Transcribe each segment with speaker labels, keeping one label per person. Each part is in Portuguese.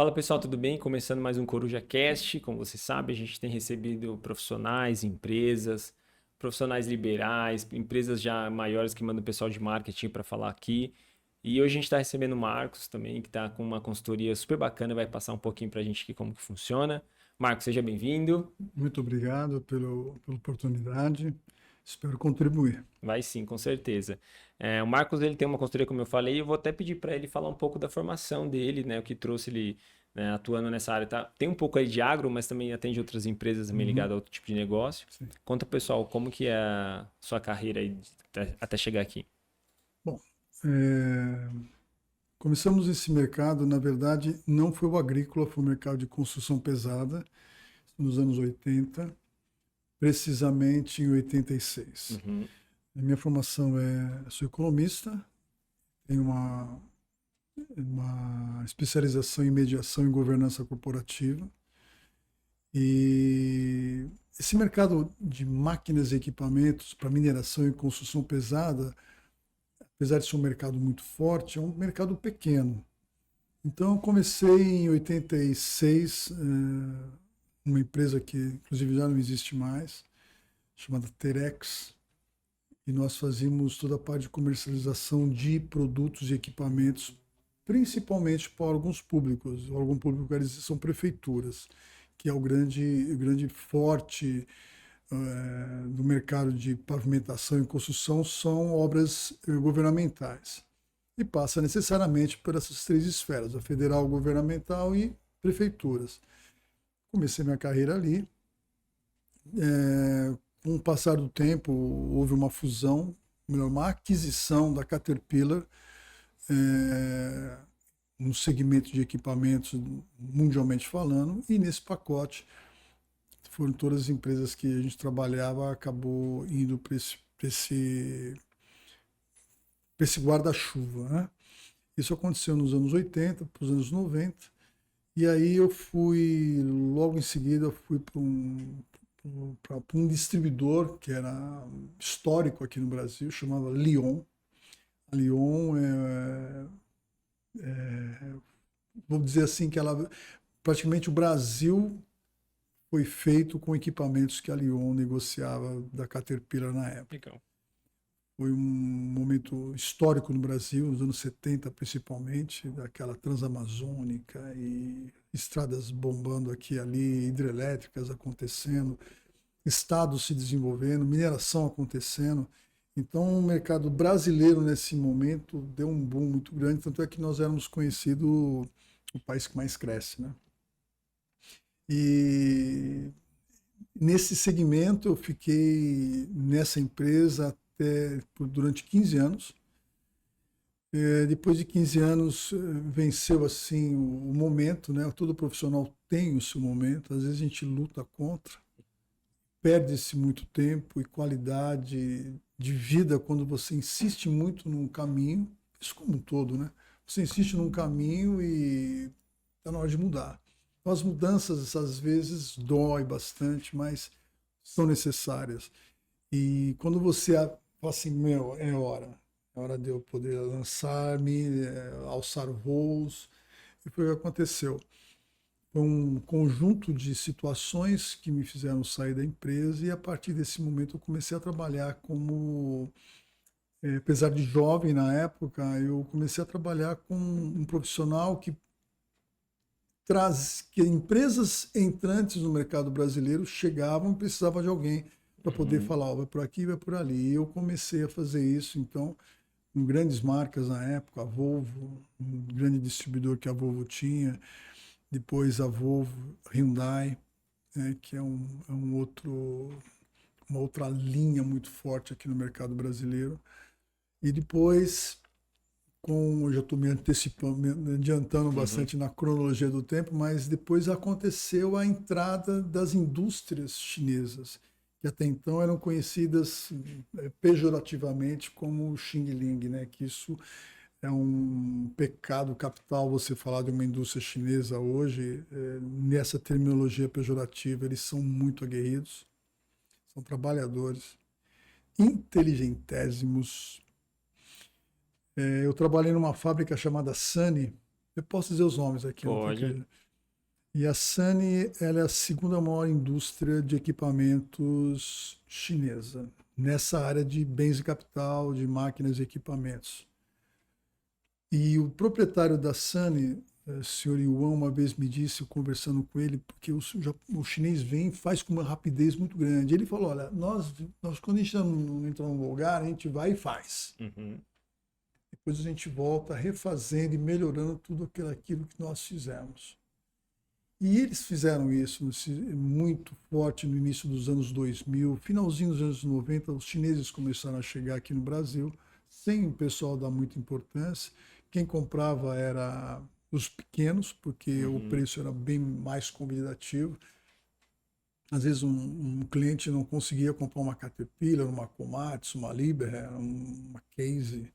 Speaker 1: Fala pessoal, tudo bem? Começando mais um Coruja Cast. Como você sabe, a gente tem recebido profissionais, empresas, profissionais liberais, empresas já maiores que mandam pessoal de marketing para falar aqui. E hoje a gente está recebendo o Marcos também, que está com uma consultoria super bacana, vai passar um pouquinho para a gente aqui como que funciona. Marcos, seja bem-vindo.
Speaker 2: Muito obrigado pela oportunidade. Espero contribuir.
Speaker 1: Vai sim, com certeza. O Marcos ele tem uma consultoria, como eu falei, e eu vou até pedir para ele falar um pouco da formação dele, né? O que trouxe ele, né, atuando nessa área. Tá? Tem um pouco aí de agro, mas também atende outras empresas também ligadas
Speaker 2: Uhum,
Speaker 1: a outro tipo de negócio.
Speaker 2: sim.
Speaker 1: Conta, pessoal, como que é a sua carreira aí até chegar aqui.
Speaker 2: Bom, é, começamos esse mercado, na verdade, não foi o agrícola, foi o mercado de construção pesada, nos anos 80, precisamente em 86.
Speaker 1: Uhum,
Speaker 2: A minha formação sou economista, tenho uma especialização em mediação e governança corporativa. E esse mercado de máquinas e equipamentos para mineração e construção pesada, apesar de ser um mercado muito forte, é um mercado pequeno. Então, eu comecei em 86, uma empresa que, inclusive, já não existe mais, chamada Terex, e nós fazíamos toda a parte de comercialização de produtos e equipamentos, principalmente para alguns públicos. O órgão público eles são prefeituras, que é o grande forte do mercado de pavimentação e construção são obras governamentais. E passa necessariamente por essas três esferas, a federal, governamental e prefeituras. Comecei minha carreira ali. Com o passar do tempo, houve uma fusão, melhor, uma aquisição da Caterpillar é, no segmento de equipamentos mundialmente falando, e nesse pacote foram todas as empresas que a gente trabalhava, acabou indo para esse guarda-chuva, né? Isso aconteceu nos anos 80, para os anos 90, e aí eu fui, logo em seguida, fui para um distribuidor que era histórico aqui no Brasil, chamava Lyon. A Lyon vamos dizer assim, que ela, praticamente o Brasil foi feito com equipamentos que a Lyon negociava da Caterpillar na época.
Speaker 1: legal.
Speaker 2: Foi um momento histórico no Brasil, nos anos 70 principalmente, daquela transamazônica e estradas bombando aqui e ali, hidrelétricas acontecendo, estados se desenvolvendo, mineração acontecendo. Então, o mercado brasileiro nesse momento deu um boom muito grande, tanto é que nós éramos conhecidos o país que mais cresce, né? E nesse segmento eu fiquei nessa empresa durante 15 anos. Depois de 15 anos venceu assim o momento, né? Todo profissional tem o seu momento. Às vezes a gente luta contra, perde-se muito tempo e qualidade de vida quando você insiste muito num caminho. Isso como um todo, né? Você insiste num caminho e está na hora de mudar. Então, as mudanças às vezes dói bastante, mas são necessárias. E quando você fala assim, meu, é hora de eu poder lançar-me, alçar voos, e foi o que aconteceu. Foi um conjunto de situações que me fizeram sair da empresa e a partir desse momento eu comecei a trabalhar como, apesar de jovem na época, eu comecei a trabalhar com um profissional que empresas entrantes no mercado brasileiro chegavam e precisavam de alguém para poder
Speaker 1: Uhum,
Speaker 2: falar, ó, vai por aqui, vai por ali. E eu comecei a fazer isso, então, com grandes marcas na época, a Volvo, um grande distribuidor que a Volvo tinha, depois a Volvo, Hyundai, né, que uma outra linha muito forte aqui no mercado brasileiro. E depois, eu já estou me antecipando, me adiantando
Speaker 1: uhum,
Speaker 2: bastante na cronologia do tempo, mas depois aconteceu a entrada das indústrias chinesas, que até então eram conhecidas pejorativamente como Xing Ling, né? Que isso é um pecado capital você falar de uma indústria chinesa hoje, nessa terminologia pejorativa, eles são muito aguerridos, são trabalhadores, inteligentésimos. Eu trabalhei numa fábrica chamada Sunny. Eu posso dizer os nomes aqui, não tem
Speaker 1: Pode.
Speaker 2: que... E a Sany, ela é a segunda maior indústria de equipamentos chinesa, nessa área de bens de capital, de máquinas e equipamentos. E o proprietário da Sany, o senhor Yuan, uma vez me disse, conversando com ele, porque o chinês vem e faz com uma rapidez muito grande. Ele falou, olha, nós quando a gente não entra num lugar, a gente vai e faz.
Speaker 1: Uhum.
Speaker 2: Depois a gente volta refazendo e melhorando tudo aquilo que nós fizemos. E eles fizeram isso muito forte no início dos anos 2000, finalzinho dos anos 90, os chineses começaram a chegar aqui no Brasil, sem o pessoal dar muita importância. Quem comprava era os pequenos, porque o preço era bem mais convidativo. Às vezes um cliente não conseguia comprar uma Caterpillar, uma Komatsu, uma Liebherr, uma Case.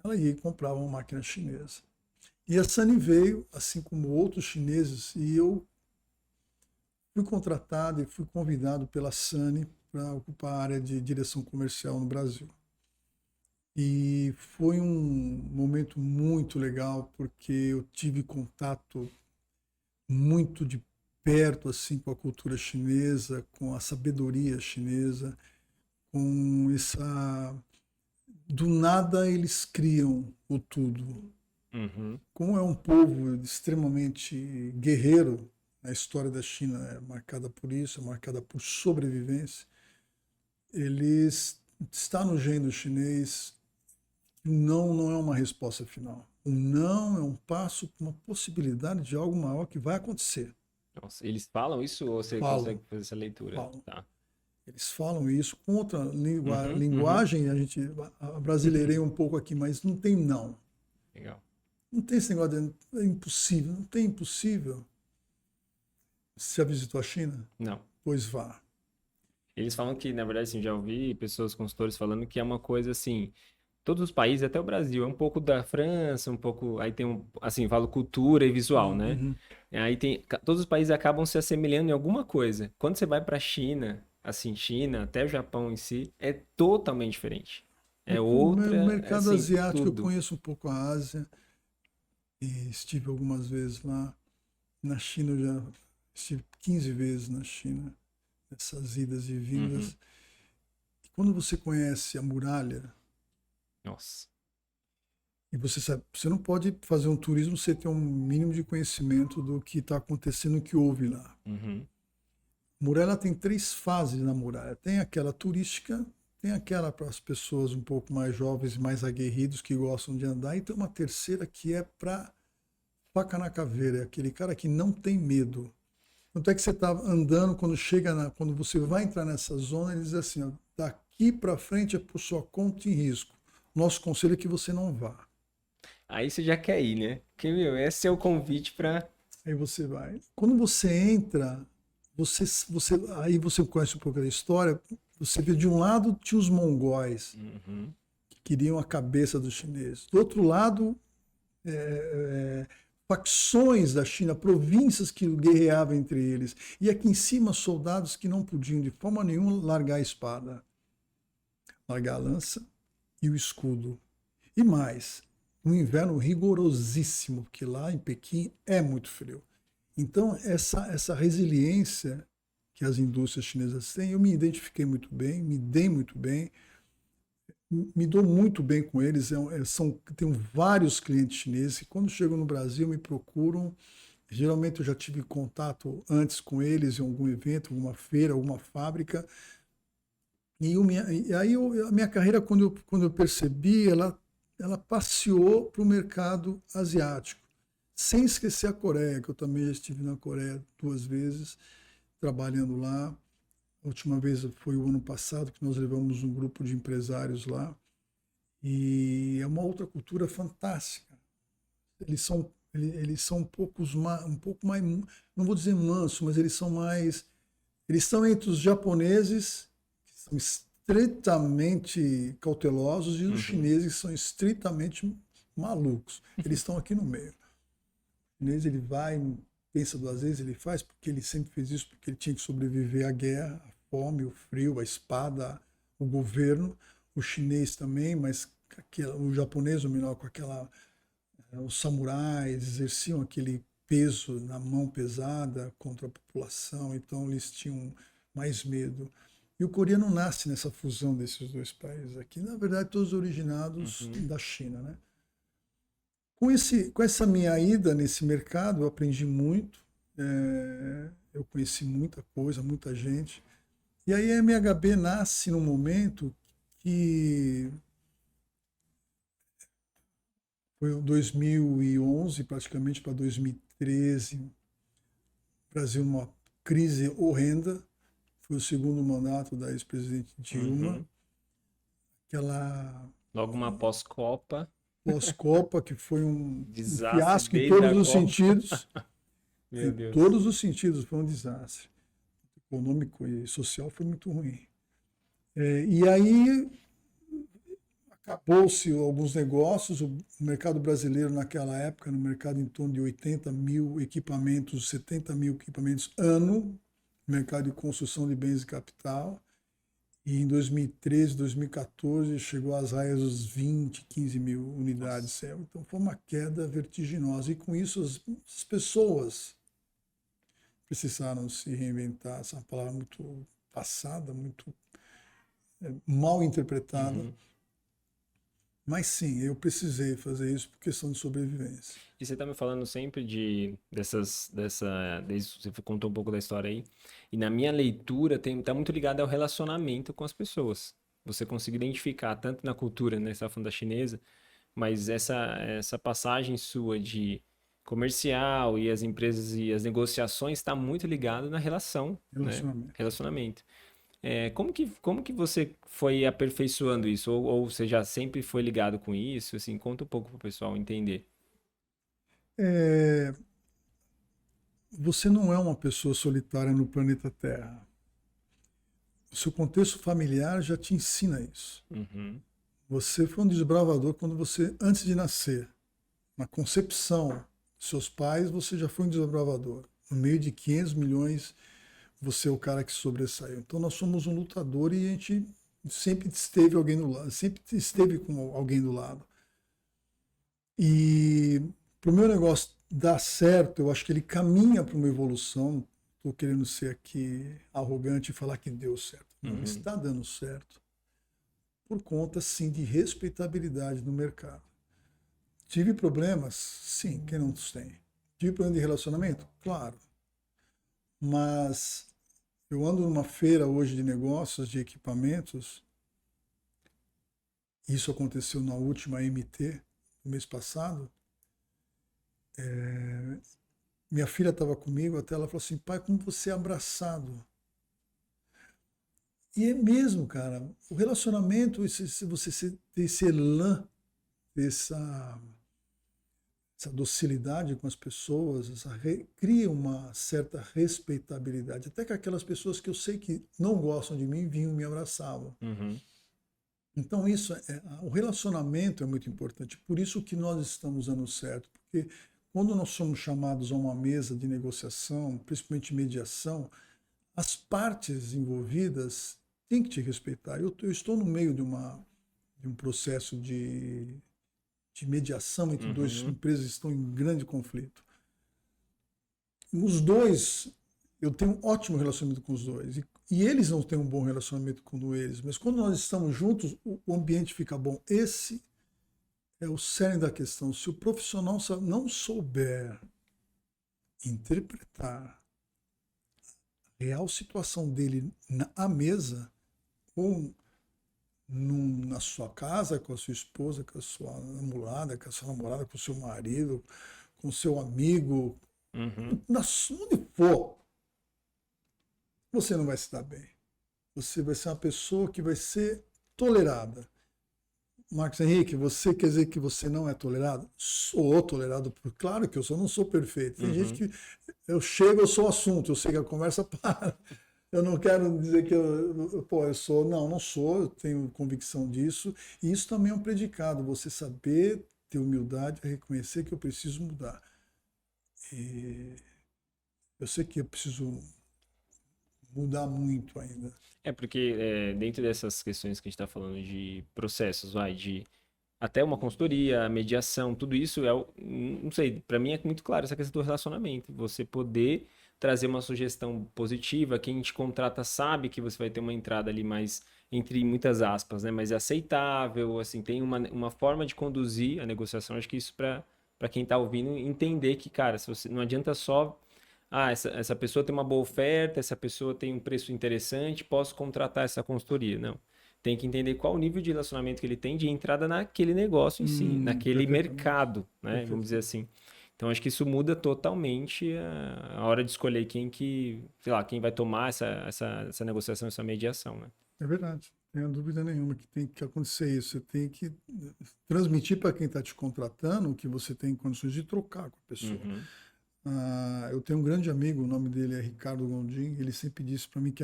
Speaker 2: Ela ia e comprava uma máquina chinesa. E a Sany veio, assim como outros chineses, e eu fui contratado e fui convidado pela Sany para ocupar a área de direção comercial no Brasil. E foi um momento muito legal, porque eu tive contato muito de perto assim com a cultura chinesa, com a sabedoria chinesa, com essa... Do nada eles criam o tudo.
Speaker 1: Uhum.
Speaker 2: Como é um povo extremamente guerreiro, a história da China é marcada por isso, é marcada por sobrevivência. Eles está no gênero chinês. Não é uma resposta final. O não é um passo para uma possibilidade de algo maior que vai acontecer.
Speaker 1: Nossa, eles falam isso ou você
Speaker 2: Falam,
Speaker 1: consegue fazer essa leitura?
Speaker 2: falam.
Speaker 1: Tá.
Speaker 2: Eles falam isso com outra
Speaker 1: Uhum.
Speaker 2: linguagem, a gente brasileirei um pouco aqui, mas não tem não.
Speaker 1: Legal.
Speaker 2: Não tem esse negócio de é impossível, não tem impossível. Você já visitou a China?
Speaker 1: Não.
Speaker 2: Pois vá.
Speaker 1: Eles falam que, na verdade, assim, já ouvi pessoas, consultores falando que é uma coisa assim, todos os países, até o Brasil, é um pouco da França, um pouco, aí tem um, assim, falo cultura e visual, né?
Speaker 2: Uhum.
Speaker 1: Aí tem, todos os países acabam se assemelhando em alguma coisa. Quando você vai para a China, assim, China, até o Japão em si, é totalmente diferente. É
Speaker 2: O
Speaker 1: outra,
Speaker 2: mercado
Speaker 1: assim,
Speaker 2: asiático, eu
Speaker 1: tudo.
Speaker 2: conheço um pouco a Ásia e estive algumas vezes lá. Na China, eu já estive 15 vezes na China, nessas idas e
Speaker 1: Uhum.
Speaker 2: vindas. E quando você conhece a muralha,
Speaker 1: Nossa.
Speaker 2: e você sabe, você não pode fazer um turismo sem ter um mínimo de conhecimento do que está acontecendo, o que houve lá.
Speaker 1: Uhum.
Speaker 2: A muralha tem 3 fases na muralha. Tem aquela turística, tem aquela para as pessoas um pouco mais jovens e mais aguerridos que gostam de andar, e tem uma terceira que é para faca na caveira, é aquele cara que não tem medo. Tanto é que você está andando, quando você vai entrar nessa zona, ele diz assim, ó, daqui para frente é por sua conta e risco. Nosso conselho é que você não vá.
Speaker 1: Aí você já quer ir, né? Porque, meu, esse é o convite para.
Speaker 2: Aí você vai. Quando você entra, aí você conhece um pouco da história, você vê de um lado tinha os mongóis,
Speaker 1: Uhum.
Speaker 2: que queriam a cabeça dos chineses. Do outro lado, facções da China, províncias que guerreavam entre eles. E aqui em cima, soldados que não podiam de forma nenhuma largar a espada, largar a lança e o escudo. E mais, um inverno rigorosíssimo, porque lá em Pequim é muito frio. Então, essa resiliência que as indústrias chinesas têm, eu me identifiquei muito bem, me dei muito bem, me dou muito bem com eles. Tenho vários clientes chineses que, quando chegam no Brasil, me procuram. Geralmente, eu já tive contato antes com eles em algum evento, alguma feira, alguma fábrica. E aí, a minha carreira, quando eu percebi, ela passeou para o mercado asiático. Sem esquecer a Coreia, que eu também já estive na Coreia 2 vezes, trabalhando lá. A última vez foi o ano passado, que nós levamos um grupo de empresários lá. E é uma outra cultura fantástica. Eles são um pouco mais, não vou dizer manso, mas eles são mais, eles estão entre os japoneses, que são estritamente cautelosos, e os
Speaker 1: Uhum.
Speaker 2: chineses, que são estritamente malucos. Eles estão aqui no meio. O chinês, ele vai, pensa 2 vezes, ele faz, porque ele sempre fez isso, porque ele tinha que sobreviver à guerra, à fome, o frio, a espada, o governo. O chinês também, mas o japonês, o menor, com aquela Os samurais exerciam aquele peso na mão pesada contra a população, então eles tinham mais medo. E o coreano nasce nessa fusão desses dois países aqui, na verdade todos originados
Speaker 1: Uhum.
Speaker 2: da China, né? Com essa minha ida nesse mercado, eu aprendi muito, eu conheci muita coisa, muita gente. E aí a MHB nasce num momento que foi em 2011, praticamente para 2013, Brasil numa crise horrenda. Foi o segundo mandato da ex-presidente Dilma,
Speaker 1: Uhum.
Speaker 2: aquela
Speaker 1: Logo uma pós-Copa,
Speaker 2: pós-Copa que foi um
Speaker 1: desastre
Speaker 2: fiasco em
Speaker 1: desde
Speaker 2: todos
Speaker 1: a
Speaker 2: os
Speaker 1: Copa.
Speaker 2: sentidos.
Speaker 1: Meu
Speaker 2: Em
Speaker 1: Deus.
Speaker 2: todos os sentidos foi um desastre. Econômico e social foi muito ruim. E aí acabou-se alguns negócios, o mercado brasileiro naquela época, no mercado em torno de 80 mil equipamentos, 70 mil equipamentos ano, mercado de construção de bens de capital. E em 2013, 2014, chegou às raias dos 20, 15 mil unidades.
Speaker 1: Nossa.
Speaker 2: Então foi uma queda vertiginosa. E com isso as pessoas precisaram se reinventar. Essa é uma palavra muito passada, muito mal interpretada.
Speaker 1: Uhum.
Speaker 2: Mas sim, eu precisei fazer isso por questão de sobrevivência.
Speaker 1: E você tá me falando sempre desde você contou um pouco da história aí. E na minha leitura tá muito ligado ao relacionamento com as pessoas. Você consegue identificar tanto na cultura, né, você tá falando da chinesa, mas essa passagem sua de comercial e as empresas e as negociações está muito ligado na relação, né?
Speaker 2: Relacionamento.
Speaker 1: Relacionamento. Como que você foi aperfeiçoando isso? Ou você já sempre foi ligado com isso? Assim, conta um pouco para o pessoal entender.
Speaker 2: É, você não é uma pessoa solitária no planeta Terra. O seu contexto familiar já te ensina isso.
Speaker 1: Uhum,
Speaker 2: Você foi um desbravador quando você, antes de nascer, na concepção de seus pais, você já foi um desbravador. No meio de 500 milhões, você é o cara que sobressaiu. Então nós somos um lutador e a gente sempre esteve alguém do lado, sempre esteve com alguém do lado. E para o meu negócio dar certo, eu acho que ele caminha para uma evolução. Estou querendo ser aqui arrogante e falar que deu certo. Não
Speaker 1: uhum,
Speaker 2: está dando certo por conta, sim, de respeitabilidade no mercado. Tive problemas? Sim, quem não os tem? Tive problema de relacionamento? Claro. Mas eu ando numa feira hoje de negócios, de equipamentos. Isso aconteceu na última MT, no mês passado. Minha filha estava comigo, até ela falou assim, pai, como você é abraçado. E é mesmo, cara. O relacionamento, se você ter esse elan, essa docilidade com as pessoas, cria uma certa respeitabilidade. Até que aquelas pessoas que eu sei que não gostam de mim vinham e me abraçavam.
Speaker 1: uhum,
Speaker 2: Então o relacionamento é muito importante. Por isso que nós estamos dando certo, porque quando nós somos chamados a uma mesa de negociação, principalmente mediação, as partes envolvidas têm que te respeitar. Eu estou no meio de um processo de mediação entre duas
Speaker 1: uhum.
Speaker 2: empresas que estão em grande conflito. Os dois, eu tenho um ótimo relacionamento com os dois. E eles não têm um bom relacionamento com eles. Mas quando nós estamos juntos, o ambiente fica bom. Esse é o cerne da questão. Se o profissional não souber interpretar a real situação dele à mesa, ou na sua casa, com a sua esposa, com a sua namorada, com a sua namorada, com o seu marido, com o seu amigo,
Speaker 1: Uhum.
Speaker 2: onde for, você não vai se dar bem. Você vai ser uma pessoa que vai ser tolerada. Marcos Henrique, você quer dizer que você não é tolerado? Sou tolerado, claro que eu sou, não sou perfeito. Tem gente
Speaker 1: Uhum.
Speaker 2: que eu chego, eu sou o assunto, eu sei que a conversa para. Eu não quero dizer que eu sou, não sou, eu tenho convicção disso. E isso também é um predicado, você saber ter humildade, reconhecer que eu preciso mudar. E eu sei que eu preciso mudar muito ainda.
Speaker 1: É porque dentro dessas questões que a gente está falando de processos, vai, de Até uma consultoria, a mediação, tudo isso não sei, para mim é muito claro essa questão do relacionamento. Você poder trazer uma sugestão positiva, quem te contrata sabe que você vai ter uma entrada ali mais, entre muitas aspas, né? Mas é aceitável, assim, tem uma forma de conduzir a negociação. Acho que isso para quem está ouvindo entender que, cara, se você não adianta só, essa pessoa tem uma boa oferta, essa pessoa tem um preço interessante, posso contratar essa consultoria. Não. Tem que entender qual o nível de relacionamento que ele tem de entrada naquele negócio em si, naquele
Speaker 2: Perfeitamente.
Speaker 1: mercado, né? Vamos dizer
Speaker 2: Perfeitamente.
Speaker 1: assim. Então, acho que isso muda totalmente a hora de escolher quem que, sei lá, quem vai tomar essa negociação, essa mediação, né?
Speaker 2: É verdade. Não tenho dúvida nenhuma que tem que acontecer isso. Você tem que transmitir para quem está te contratando que você tem condições de trocar com a pessoa.
Speaker 1: Uhum.
Speaker 2: Eu tenho um grande amigo, o nome dele é Ricardo Gondim, ele sempre disse para mim que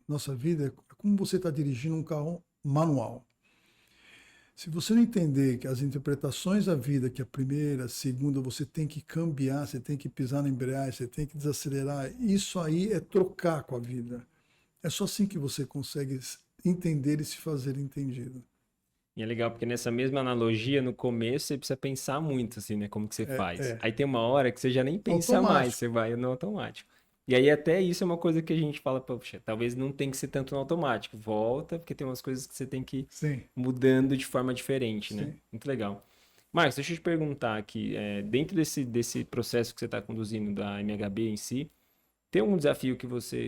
Speaker 2: nossa vida é como você está dirigindo um carro manual. Se você não entender que as interpretações da vida, que a primeira, a segunda, você tem que cambiar, você tem que pisar na embreagem, você tem que desacelerar, isso aí é trocar com a vida. É só assim que você consegue entender e se fazer entendido.
Speaker 1: E é legal porque nessa mesma analogia, no começo, você precisa pensar muito, assim, né? Como que você faz. Aí tem uma hora que você já nem pensa mais,
Speaker 2: Automático.
Speaker 1: você vai no automático. E aí até isso é uma coisa que a gente fala, poxa, talvez não tem que ser tanto no automático. Volta, porque tem umas coisas que você tem que ir
Speaker 2: Sim,
Speaker 1: mudando de forma diferente, né?
Speaker 2: sim.
Speaker 1: Muito legal. Marcos, deixa eu te perguntar aqui, dentro desse processo que você está conduzindo da MHB em si, tem um desafio que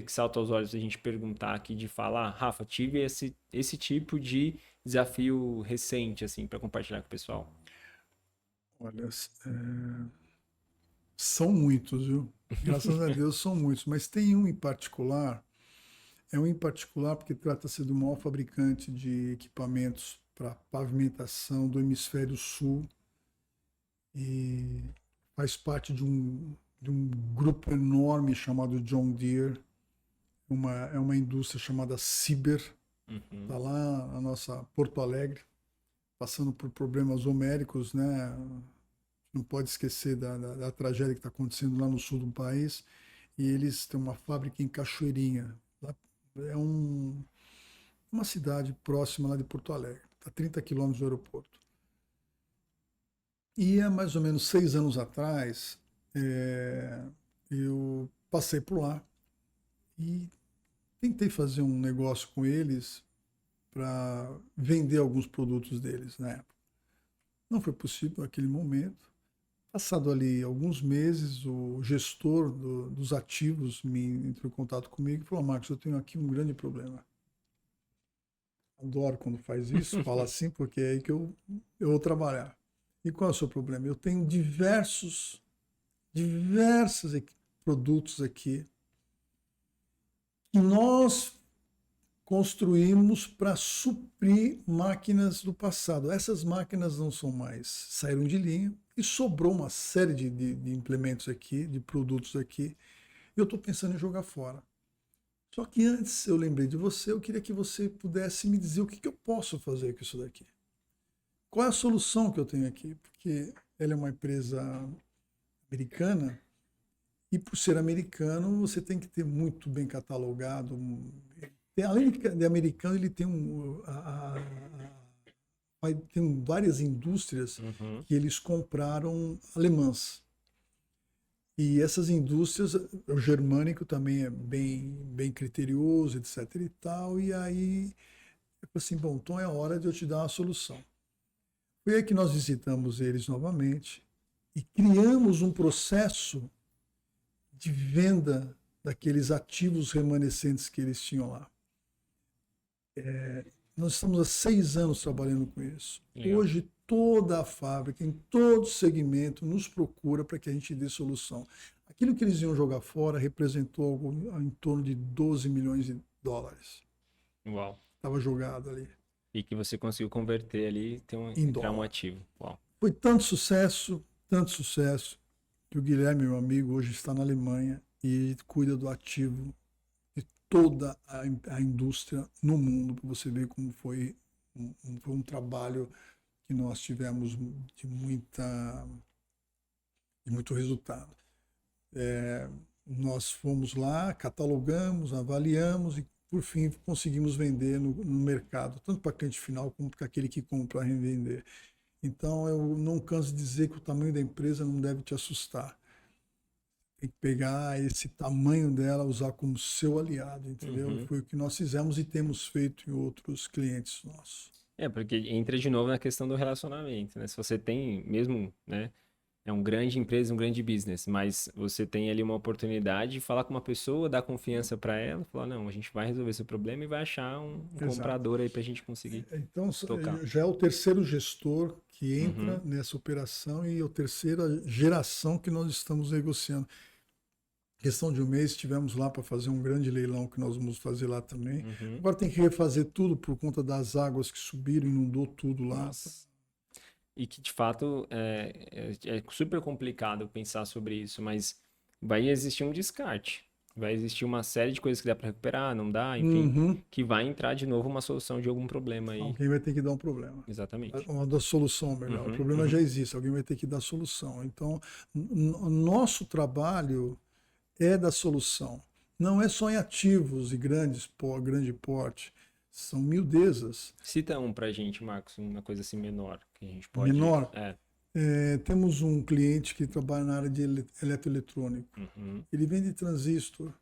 Speaker 1: salta aos olhos a gente perguntar aqui de falar, Rafa, tive esse tipo de desafio recente, assim, para compartilhar com o pessoal.
Speaker 2: Olha, são muitos, viu? Graças a Deus são muitos, mas tem um em particular, é um em particular porque trata-se do maior fabricante de equipamentos para pavimentação do hemisfério sul e faz parte de um grupo enorme chamado John Deere, é uma indústria chamada Ciber,
Speaker 1: Uhum.
Speaker 2: está lá na nossa Porto Alegre, passando por problemas homéricos, né? Não pode esquecer da tragédia que está acontecendo lá no sul do país. E eles têm uma fábrica em Cachoeirinha. Lá é uma cidade próxima lá de Porto Alegre, a 30 quilômetros do aeroporto. E há mais ou menos 6 anos atrás, eu passei por lá e tentei fazer um negócio com eles para vender alguns produtos deles na época. Não foi possível naquele momento. Passado ali alguns meses, o gestor dos ativos me entrou em contato comigo e falou: Marcos, eu tenho aqui um grande problema. Adoro quando faz isso, fala assim, porque é aí que eu vou trabalhar. E qual é o seu problema? Eu tenho diversos produtos aqui que nós construímos para suprir máquinas do passado. Essas máquinas não são mais, saíram de linha e sobrou uma série de implementos aqui, de produtos aqui, e eu estou pensando em jogar fora. Só que antes eu lembrei de você, eu queria que você pudesse me dizer o que eu posso fazer com isso daqui. Qual é a solução que eu tenho aqui? Porque ela é uma empresa americana e por ser americano você tem que ter muito bem catalogado. Além de americano, ele tem tem várias indústrias
Speaker 1: Uhum.
Speaker 2: que eles compraram alemãs. E essas indústrias, o germânico também é bem criterioso, etc e tal. E aí, eu falei assim, bom, então é hora de eu te dar uma solução. Foi aí que nós visitamos eles novamente e criamos um processo de venda daqueles ativos remanescentes que eles tinham lá. Nós estamos há 6 anos trabalhando com isso.
Speaker 1: Legal.
Speaker 2: Hoje, toda a fábrica, em todo segmento, nos procura para que a gente dê solução. Aquilo que eles iam jogar fora representou algo em torno de 12 milhões de dólares.
Speaker 1: Uau.
Speaker 2: Estava jogado ali,
Speaker 1: E que você conseguiu converter ali,
Speaker 2: em
Speaker 1: entrar um
Speaker 2: dólar.
Speaker 1: ativo. Uau.
Speaker 2: Foi tanto sucesso, que o Guilherme, meu amigo, hoje está na Alemanha e cuida do ativo de toda a indústria no mundo, para você ver como foi um trabalho que nós tivemos de muito resultado. Nós fomos lá, catalogamos, avaliamos e, por fim, conseguimos vender no mercado, tanto para cliente final como para aquele que compra a revender. Então, eu não canso de dizer que o tamanho da empresa não deve te assustar. Tem que pegar esse tamanho dela, usar como seu aliado, entendeu? E
Speaker 1: Uhum.
Speaker 2: foi o que nós fizemos e temos feito em outros clientes nossos.
Speaker 1: É, porque entra de novo na questão do relacionamento, né? Se você tem, mesmo, né? É uma grande empresa, um grande business, mas você tem ali uma oportunidade de falar com uma pessoa, dar confiança para ela, falar, não, a gente vai resolver esse problema e vai achar um
Speaker 2: Exato.
Speaker 1: comprador aí pra gente conseguir
Speaker 2: Então,
Speaker 1: tocar.
Speaker 2: já é o terceiro gestor que entra
Speaker 1: Uhum,
Speaker 2: nessa operação e a terceira geração que nós estamos negociando. Questão de um mês, estivemos lá para fazer um grande leilão que nós vamos fazer lá também.
Speaker 1: uhum.
Speaker 2: Agora tem que refazer tudo por conta das águas que subiram, inundou tudo lá.
Speaker 1: Nossa. E que de fato é super complicado pensar sobre isso, mas vai existir um descarte. Vai existir uma série de coisas que dá para recuperar, não dá, enfim,
Speaker 2: Uhum.
Speaker 1: que vai entrar de novo uma solução de algum problema aí.
Speaker 2: Alguém vai ter que dar um problema.
Speaker 1: Exatamente.
Speaker 2: Uma da solução, melhor. O
Speaker 1: Uhum,
Speaker 2: problema
Speaker 1: uhum.
Speaker 2: já existe, alguém vai ter que dar solução. Então, nosso trabalho é da solução. Não é só em ativos e grande porte. São miudezas.
Speaker 1: Cita um pra gente, Marcos, uma coisa assim menor que a gente pode.
Speaker 2: Menor.
Speaker 1: É.
Speaker 2: Temos um cliente que trabalha na área de eletroeletrônico.
Speaker 1: Uhum.
Speaker 2: Ele vende transistor,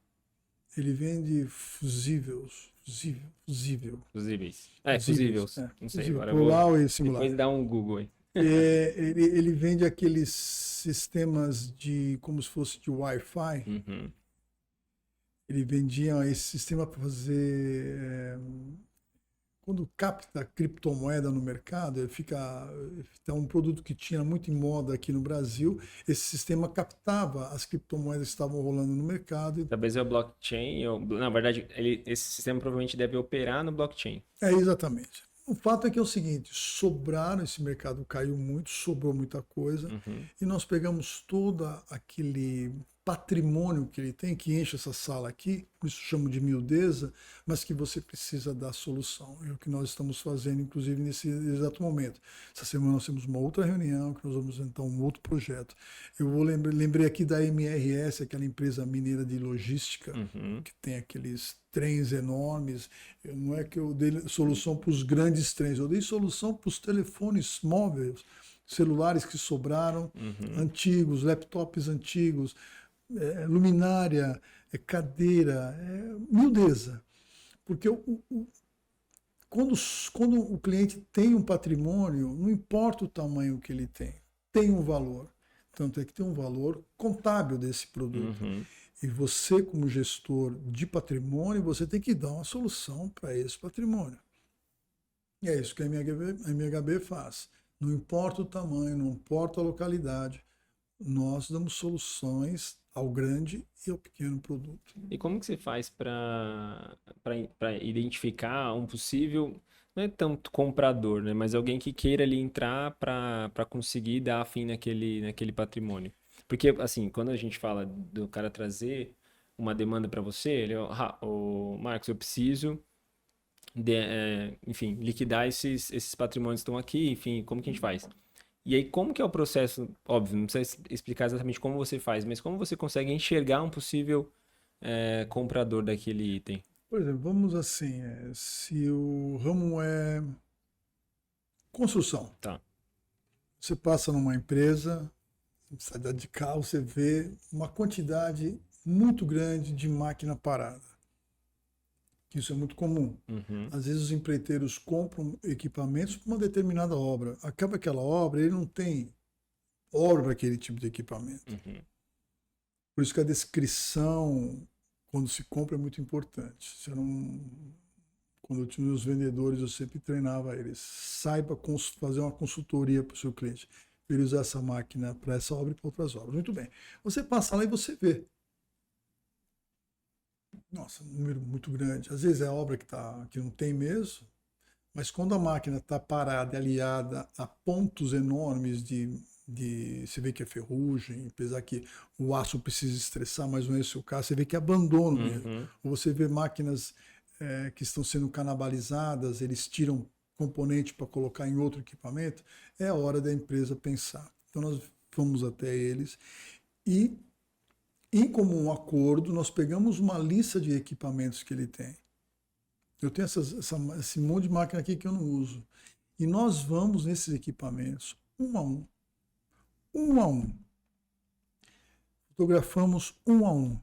Speaker 2: ele vende
Speaker 1: Fusíveis.
Speaker 2: fusíveis,
Speaker 1: Fusíveis. Não sei,
Speaker 2: fusível,
Speaker 1: agora eu vou
Speaker 2: plural e singular.
Speaker 1: depois dar um Google aí.
Speaker 2: Ele vende aqueles sistemas de, como se fosse de Wi-Fi.
Speaker 1: Uhum.
Speaker 2: Ele vendia esse sistema para fazer. Quando capta criptomoeda no mercado, ele fica. É um produto que tinha muito em moda aqui no Brasil. Esse sistema captava as criptomoedas que estavam rolando no mercado.
Speaker 1: Talvez é o blockchain, ou, na verdade, esse sistema provavelmente deve operar no blockchain.
Speaker 2: Exatamente. O fato é que é o seguinte: sobraram, esse mercado caiu muito, sobrou muita coisa,
Speaker 1: Uhum.
Speaker 2: e nós pegamos todo aquele patrimônio que ele tem, que enche essa sala aqui, por isso chamo de miudeza, mas que você precisa dar solução. É o que nós estamos fazendo, inclusive, nesse exato momento. Essa semana nós temos uma outra reunião, que nós vamos então um outro projeto. Lembrei aqui da MRS, aquela empresa mineira de logística,
Speaker 1: Uhum.
Speaker 2: que tem aqueles trens enormes. Não é que eu dei solução para os grandes trens, eu dei solução para os telefones móveis, celulares que sobraram,
Speaker 1: Uhum.
Speaker 2: antigos, laptops antigos, luminária, cadeira, miudeza. Porque quando, quando o cliente tem um patrimônio, não importa o tamanho que ele tem um valor. Tanto é que tem um valor contábil desse produto.
Speaker 1: Uhum.
Speaker 2: E você, como gestor de patrimônio, você tem que dar uma solução para esse patrimônio. E é isso que a MHB faz. Não importa o tamanho, não importa a localidade, nós damos soluções ao grande e ao pequeno produto.
Speaker 1: E como que você faz para identificar um possível, não é tanto comprador, né, mas alguém que queira ali entrar para conseguir dar fim naquele patrimônio? Porque, assim, quando a gente fala do cara trazer uma demanda para você, ele, o Marcos, eu preciso enfim, liquidar esses patrimônios que estão aqui, enfim, como que a gente faz? E aí, como que é o processo? Óbvio, não precisa explicar exatamente como você faz, mas como você consegue enxergar um possível comprador daquele item?
Speaker 2: Por exemplo, vamos assim, se o ramo é construção,
Speaker 1: Tá.
Speaker 2: você passa numa empresa, sai de carro, você vê uma quantidade muito grande de máquina parada. Isso é muito comum.
Speaker 1: Uhum,
Speaker 2: Às vezes os empreiteiros compram equipamentos para uma determinada obra. Acaba aquela obra, ele não tem obra para aquele tipo de equipamento.
Speaker 1: uhum.
Speaker 2: Por isso que a descrição, quando se compra, é muito importante. Você não... Quando eu tinha os vendedores, eu sempre treinava eles. Saiba fazer uma consultoria para o seu cliente. Ele usar essa máquina para essa obra e para outras obras. Muito bem. Você passa lá e você vê. Nossa, um número muito grande. Às vezes é obra que não tem mesmo, mas quando a máquina está parada e aliada a pontos enormes você vê que é ferrugem, apesar que o aço precisa estressar, mas não é esse o caso, você vê que é abandono mesmo.
Speaker 1: Uhum.
Speaker 2: Ou você vê máquinas que estão sendo canibalizadas, eles tiram componente para colocar em outro equipamento, é a hora da empresa pensar. Então nós fomos até eles e, em comum acordo, nós pegamos uma lista de equipamentos que ele tem. Eu tenho esse monte de máquina aqui que eu não uso. E nós vamos nesses equipamentos, um a um, um a um. Fotografamos um a um.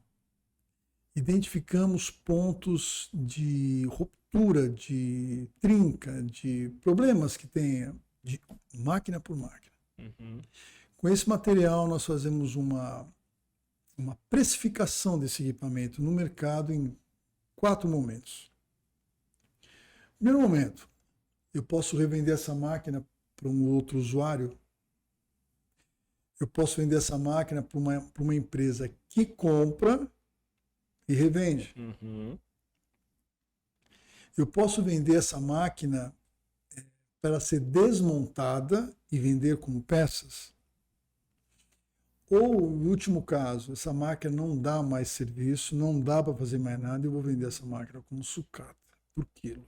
Speaker 2: Identificamos pontos de ruptura, de trinca, de problemas que tenha, de máquina por máquina.
Speaker 1: Uhum.
Speaker 2: Com esse material, nós fazemos uma precificação desse equipamento no mercado em 4 momentos. Primeiro momento, eu posso revender essa máquina para um outro usuário. Eu posso vender essa máquina para uma empresa que compra e revende.
Speaker 1: Uhum.
Speaker 2: Eu posso vender essa máquina para ela ser desmontada e vender como peças. Ou, no último caso, essa máquina não dá mais serviço, não dá para fazer mais nada, eu vou vender essa máquina como sucata, por quilo.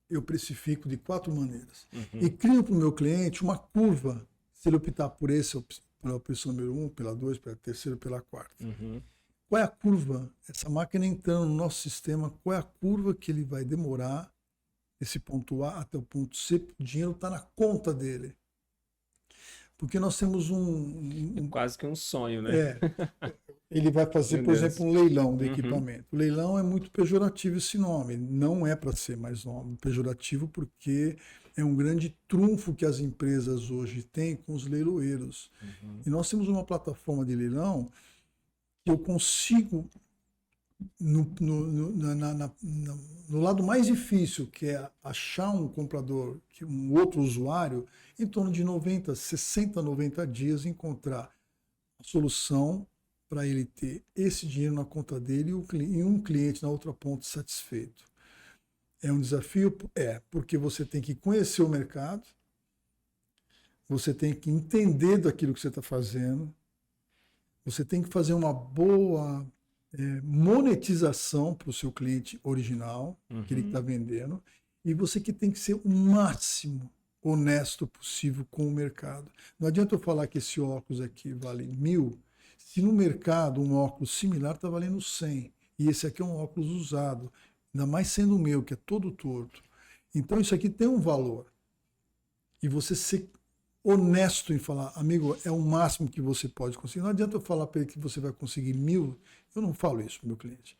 Speaker 2: Eu precifico de 4 maneiras. E crio para o meu cliente uma curva, se ele optar por pela opção número 1, pela 2, pela terceira, pela 4. Qual é a curva? Essa máquina entrando no nosso sistema, qual é a curva que ele vai demorar desse ponto A até o ponto C? O dinheiro está na conta dele. Porque nós temos
Speaker 1: É quase que um sonho, né?
Speaker 2: Ele vai fazer,
Speaker 1: Meu
Speaker 2: por
Speaker 1: Deus.
Speaker 2: exemplo, um leilão de equipamento. O leilão é muito pejorativo esse nome. Não é para ser mais nome pejorativo, porque é um grande trunfo que as empresas hoje têm com os leiloeiros. E nós temos uma plataforma de leilão que eu consigo, no lado mais difícil, que é achar um comprador, um outro usuário, em torno de 60, 90 dias, encontrar a solução para ele ter esse dinheiro na conta dele e um cliente na outra ponta satisfeito. É um desafio? Porque você tem que conhecer o mercado, você tem que entender daquilo que você está fazendo, você tem que fazer uma boa monetização para o seu cliente original, aquele que está vendendo, e você que tem que ser o máximo honesto possível com o mercado. Não adianta eu falar que esse óculos aqui vale 1.000, se no mercado um óculos similar está valendo 100, e esse aqui é um óculos usado, ainda mais sendo o meu, que é todo torto. Então isso aqui tem um valor. E você ser honesto em falar, amigo, é o máximo que você pode conseguir. Não adianta eu falar para ele que você vai conseguir 1.000, eu não falo isso para o meu cliente.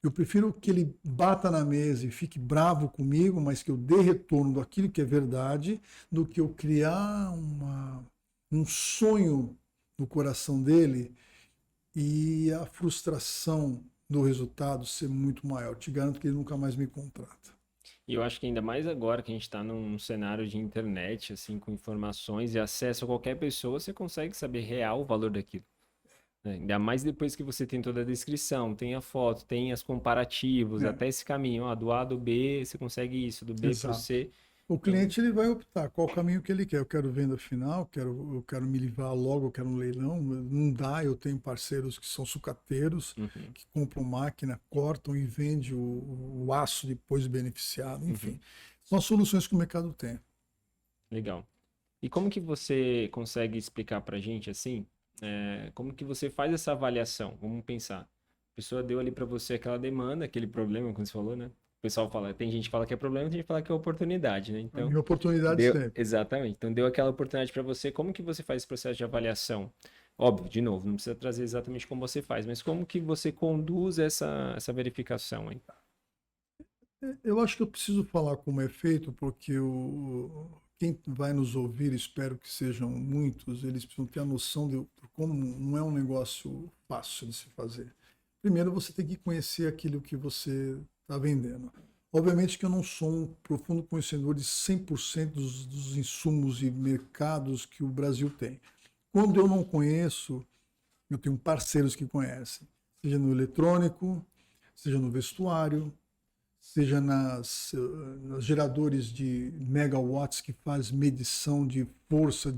Speaker 2: Eu prefiro que ele bata na mesa e fique bravo comigo, mas que eu dê retorno daquilo que é verdade, do que eu criar um sonho no coração dele e a frustração do resultado ser muito maior. Te garanto que ele nunca mais me contrata.
Speaker 1: E eu acho que ainda mais agora que a gente está num cenário de internet, assim, com informações e acesso a qualquer pessoa, você consegue saber real o valor daquilo. Ainda mais depois que você tem toda a descrição, tem a foto, tem as comparativos, até esse caminho, ó, do A do B, você consegue isso, do B para o C.
Speaker 2: O cliente ele vai optar qual o caminho que ele quer. Eu quero venda final, eu quero me livrar logo, eu quero um leilão. Não dá, eu tenho parceiros que são sucateiros, que compram máquina, cortam e vendem o aço depois beneficiado. Enfim, são as soluções que o mercado tem.
Speaker 1: Legal. E como que você consegue explicar para a gente assim? Como que você faz essa avaliação? Vamos pensar. A pessoa deu ali para você aquela demanda, aquele problema, como você falou, né? O pessoal fala, tem gente que fala que é problema, tem gente que fala que é oportunidade, né?
Speaker 2: A
Speaker 1: Então,
Speaker 2: minha oportunidade sempre.
Speaker 1: exatamente. Então, deu aquela oportunidade para você. Como que você faz esse processo de avaliação? Óbvio, de novo, não precisa trazer exatamente como você faz, mas como que você conduz essa verificação aí?
Speaker 2: Eu acho que eu preciso falar como é feito, porque quem vai nos ouvir, espero que sejam muitos, eles precisam ter a noção de como não é um negócio fácil de se fazer. Primeiro, você tem que conhecer aquilo que você está vendendo. Obviamente que eu não sou um profundo conhecedor de 100% dos insumos e mercados que o Brasil tem. Quando eu não conheço, eu tenho parceiros que conhecem, seja no eletrônico, seja no vestuário, seja nos geradores de megawatts que faz medição de força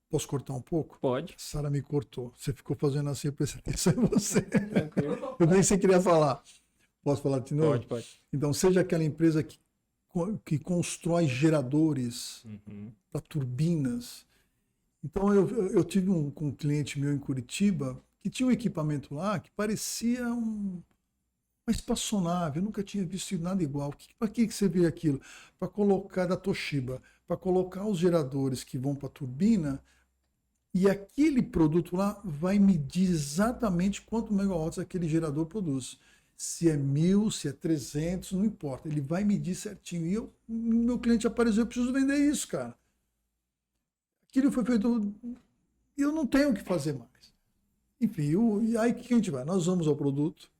Speaker 2: Posso cortar um pouco?
Speaker 1: Pode.
Speaker 2: Sara me cortou. Você ficou fazendo assim, eu prestei atenção em você.
Speaker 1: Tranquilo.
Speaker 2: Eu nem sei queria falar. Posso falar de novo?
Speaker 1: Pode.
Speaker 2: Então, seja aquela empresa que constrói geradores para turbinas. Então, eu tive um cliente meu em Curitiba que tinha um equipamento lá que parecia uma espaçonave, eu nunca tinha visto nada igual. Para que você vê aquilo? Para colocar da Toshiba, para colocar os geradores que vão para a turbina, e aquele produto lá vai medir exatamente quanto megawatts aquele gerador produz. Se é 1.000, se é 300, não importa. Ele vai medir certinho. E meu cliente apareceu, eu preciso vender isso, cara. Aquilo foi feito, eu não tenho o que fazer mais. Enfim, e aí o que a gente vai? Nós vamos ao produto,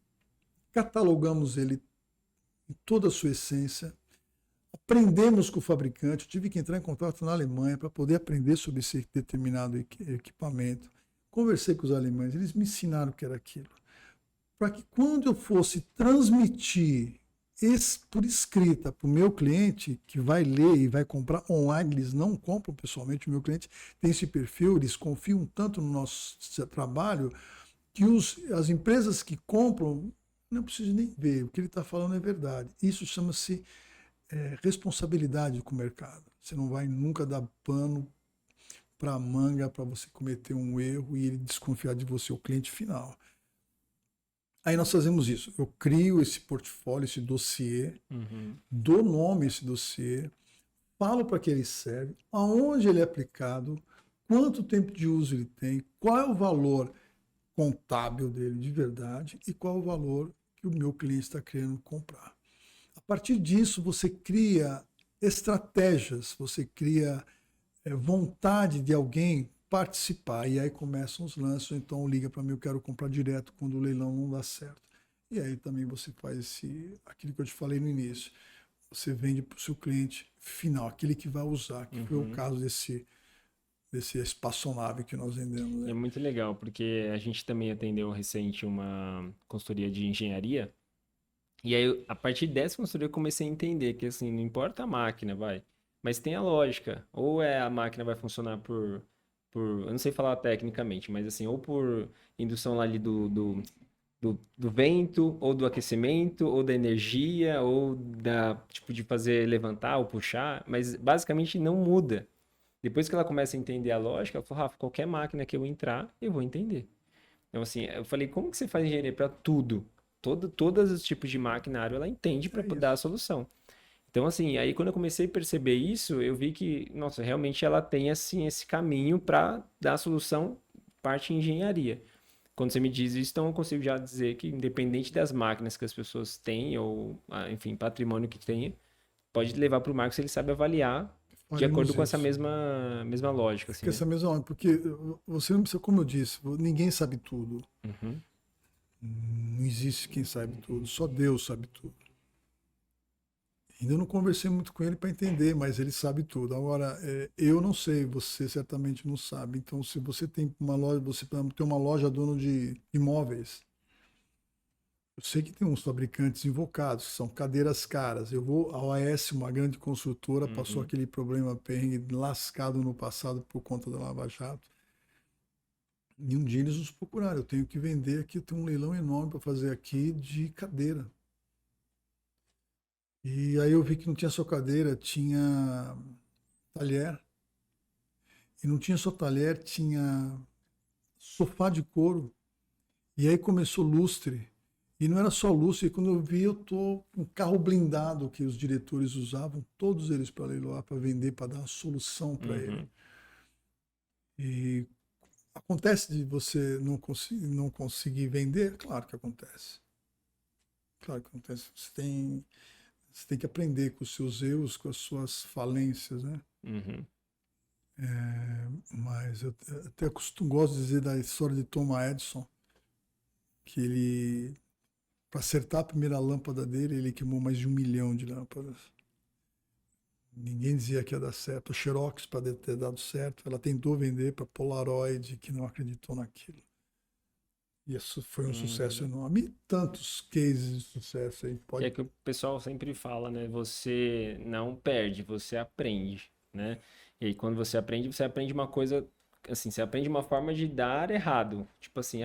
Speaker 2: catalogamos ele em toda a sua essência, aprendemos com o fabricante, eu tive que entrar em contato na Alemanha para poder aprender sobre esse determinado equipamento. Conversei com os alemães, eles me ensinaram o que era aquilo. Para que quando eu fosse transmitir por escrita para o meu cliente, que vai ler e vai comprar online, eles não compram pessoalmente, o meu cliente tem esse perfil, eles confiam tanto no nosso trabalho, que as empresas que compram, não preciso nem ver, o que ele está falando é verdade. Isso chama-se responsabilidade com o mercado. Você não vai nunca dar pano para a manga para você cometer um erro e ele desconfiar de você, o cliente final. Aí nós fazemos isso. Eu crio esse portfólio, esse dossiê, dou nome a esse dossiê, falo para que ele serve, aonde ele é aplicado, quanto tempo de uso ele tem, qual é o valor contábil dele de verdade e qual é o valor que o meu cliente está querendo comprar. A partir disso, você cria estratégias, você cria vontade de alguém participar, e aí começam os lances, então liga para mim, eu quero comprar direto quando o leilão não dá certo. E aí também você faz aquilo que eu te falei no início, você vende para o seu cliente final, aquele que vai usar, que foi o caso desse espaçonave que nós vendemos. Né?
Speaker 1: É muito legal, porque a gente também atendeu recente uma consultoria de engenharia, e aí a partir dessa consultoria eu comecei a entender que assim, não importa a máquina, mas tem a lógica, ou a máquina vai funcionar eu não sei falar tecnicamente, mas assim, ou por indução lá ali do vento, ou do aquecimento, ou da energia, ou tipo, de fazer levantar ou puxar, mas basicamente não muda. Depois que ela começa a entender a lógica, ela fala, Rafa, qualquer máquina que eu entrar, eu vou entender. Então, assim, eu falei, como que você faz engenharia para tudo? Todos os tipos de maquinário, ela entende para dar a solução. Então, assim, aí quando eu comecei a perceber isso, eu vi que, nossa, realmente ela tem, assim, esse caminho para dar a solução parte engenharia. Quando você me diz isso, então eu consigo já dizer que, independente das máquinas que as pessoas têm, ou, enfim, patrimônio que tenha, pode levar para o Marcos, ele sabe avaliar de acordo com essa mesma lógica, assim, né?
Speaker 2: Essa mesma, porque você não precisa, como eu disse, ninguém sabe tudo. Não existe quem sabe tudo, só Deus sabe tudo. Ainda não conversei muito com ele para entender, mas ele sabe tudo. Agora, eu não sei, você certamente não sabe. Então, se você tem uma loja, você tem uma loja dono de imóveis, eu sei que tem uns fabricantes invocados, que são cadeiras caras. A OAS, uma grande construtora, passou aquele problema perrengue lascado no passado por conta da Lava Jato. E um dia eles nos procuraram. Eu tenho que vender aqui, eu tenho um leilão enorme para fazer aqui de cadeira. E aí eu vi que não tinha só cadeira, tinha talher. E não tinha só talher, tinha sofá de couro. E aí começou lustre. E não era só lustre, e quando eu vi, eu tô com um carro blindado que os diretores usavam, todos eles para leiloar, para vender, para dar uma solução para ele. E acontece de você não conseguir vender? Claro que acontece. Claro que acontece. Você tem que aprender com os seus erros, com as suas falências, né? Mas eu até gosto de dizer da história de Thomas Edison, que ele, para acertar a primeira lâmpada dele, ele queimou mais de 1 milhão de lâmpadas. Ninguém dizia que ia dar certo. A Xerox, para ter dado certo, ela tentou vender para Polaroid, que não acreditou naquilo. E isso foi um sucesso enorme. E tantos cases de sucesso aí.
Speaker 1: Que é que o pessoal sempre fala, né? Você não perde, você aprende, né? E aí quando você aprende uma coisa, assim, você aprende uma forma de dar errado. Tipo assim,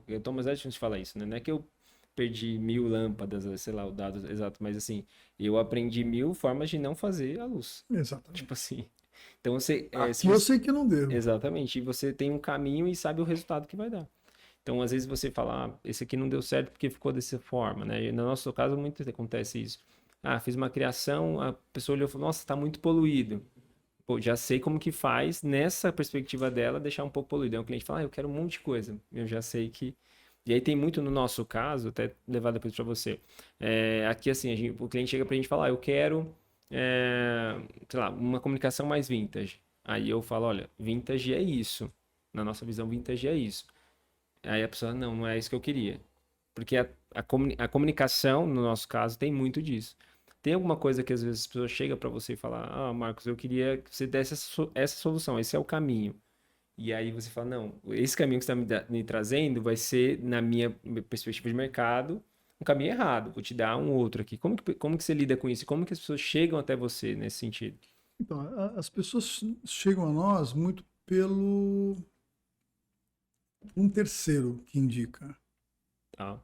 Speaker 1: eu Thomas Edison fala isso, né? Não é que eu perdi 1.000 lâmpadas, sei lá, o dado exato, mas assim, eu aprendi 1.000 formas de não fazer a luz.
Speaker 2: Exatamente.
Speaker 1: Tipo assim. Então você.
Speaker 2: Aqui eu sei que não devo.
Speaker 1: Exatamente. E você tem um caminho e sabe o resultado que vai dar. Então, às vezes você fala, esse aqui não deu certo porque ficou dessa forma, né? E no nosso caso, muito acontece isso. Fiz uma criação, a pessoa olhou e falou, nossa, tá muito poluído. Pô, já sei como que faz, nessa perspectiva dela, deixar um pouco poluído. Aí o cliente fala, eu quero um monte de coisa. Eu já sei que... E aí tem muito no nosso caso, até levar depois para você. Aqui, assim, o cliente chega pra gente e fala, eu quero, sei lá, uma comunicação mais vintage. Aí eu falo, olha, vintage é isso. Na nossa visão, vintage é isso. Aí a pessoa, não, não é isso que eu queria. Porque a comunicação, no nosso caso, tem muito disso. Tem alguma coisa que às vezes as pessoas chegam para você e falam, Marcos, eu queria que você desse essa solução, esse é o caminho. E aí você fala, não, esse caminho que você está me trazendo vai ser, na minha perspectiva de mercado, um caminho errado. Vou te dar um outro aqui. Como que você lida com isso? Como que as pessoas chegam até você nesse sentido?
Speaker 2: Então, as pessoas chegam a nós muito pelo um terceiro que indica.
Speaker 1: Tá.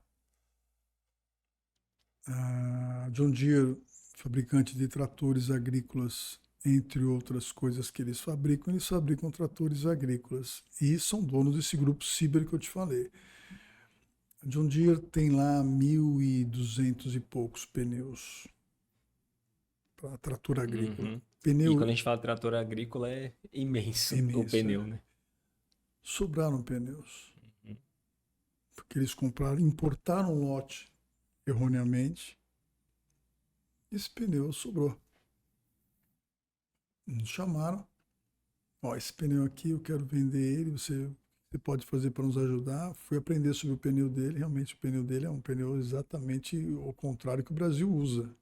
Speaker 2: A John Deere, fabricante de tratores agrícolas, entre outras coisas que eles fabricam tratores agrícolas e são donos desse grupo Ciber que eu te falei. A John Deere tem lá 1.200 e poucos pneus para trator agrícola.
Speaker 1: Uhum. E quando
Speaker 2: Pneu
Speaker 1: a gente fala trator agrícola, é imenso o
Speaker 2: imenso.
Speaker 1: pneu, né?
Speaker 2: Sobraram pneus.
Speaker 1: Uhum.
Speaker 2: Porque eles importaram um lote erroneamente. Esse pneu sobrou. Nos chamaram. Ó, esse pneu aqui eu quero vender ele, você pode fazer para nos ajudar. Fui aprender sobre o pneu dele. Realmente o pneu dele é um pneu exatamente o contrário que o Brasil usa.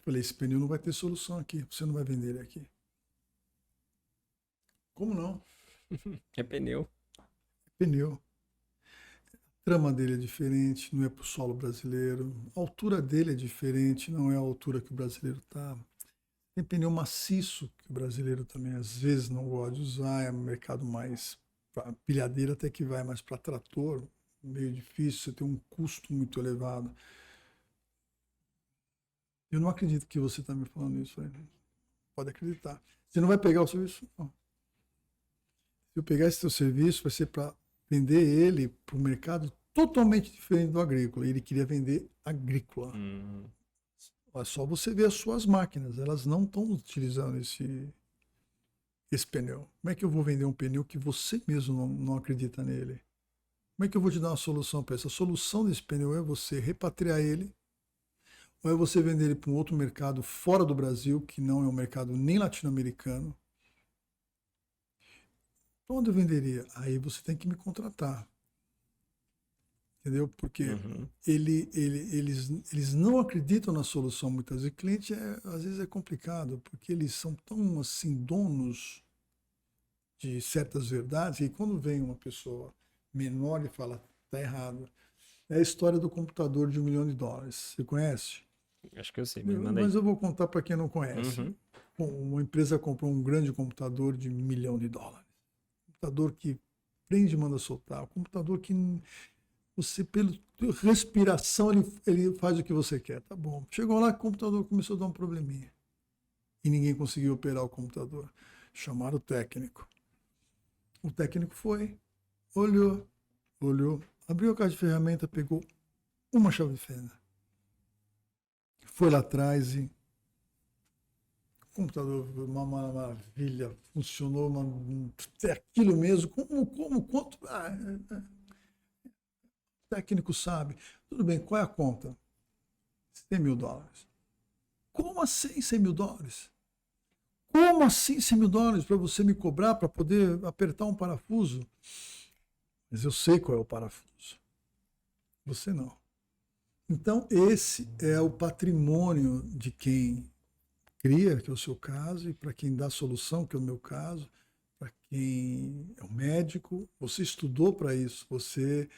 Speaker 2: Falei, esse pneu não vai ter solução aqui, você não vai vender ele aqui. Como não?
Speaker 1: É pneu.
Speaker 2: Pneu. A trama dele é diferente, não é para o solo brasileiro. A altura dele é diferente, não é a altura que o brasileiro está. Tem pneu maciço, que o brasileiro também às vezes não gosta de usar, é um mercado mais para pilhadeira até que vai, mas para trator, meio difícil, você tem um custo muito elevado. Eu não acredito que você está me falando isso aí. Pode acreditar. Você não vai pegar o serviço? Não. Se eu pegar esse seu serviço, vai ser para vender ele para um mercado totalmente diferente do agrícola. Ele queria vender agrícola. É só você ver as suas máquinas, elas não estão utilizando esse pneu. Como é que eu vou vender um pneu que você mesmo não acredita nele? Como é que eu vou te dar uma solução para isso? A solução desse pneu é você repatriar ele, ou é você vender ele para um outro mercado fora do Brasil, que não é um mercado nem latino-americano. Para onde eu venderia? Aí você tem que me contratar. Entendeu? Porque eles não acreditam na solução muitas vezes. O cliente às vezes é complicado, porque eles são tão assim donos de certas verdades, e quando vem uma pessoa menor e fala, tá errado. É a história do computador de $1 milhão. Você conhece?
Speaker 1: Acho que eu sei, mas manda aí.
Speaker 2: Mas eu vou contar para quem não conhece. Uma empresa comprou um grande computador de $1 milhão. Computador que prende e manda soltar. Um computador que você, pela respiração, ele faz o que você quer. Tá bom. Chegou lá, o computador começou a dar um probleminha. E ninguém conseguiu operar o computador. Chamaram o técnico. O técnico foi, olhou, abriu a caixa de ferramenta, pegou uma chave de fenda. Foi lá atrás e o computador, uma maravilha, funcionou, é aquilo mesmo, quanto? O técnico sabe. Tudo bem, qual é a conta? $100 mil. Como assim $100 mil? Como assim $100 mil para você me cobrar para poder apertar um parafuso? Mas eu sei qual é o parafuso. Você não. Então, esse é o patrimônio de quem cria, que é o seu caso, e para quem dá solução, que é o meu caso, para quem é o médico. Você estudou para isso, você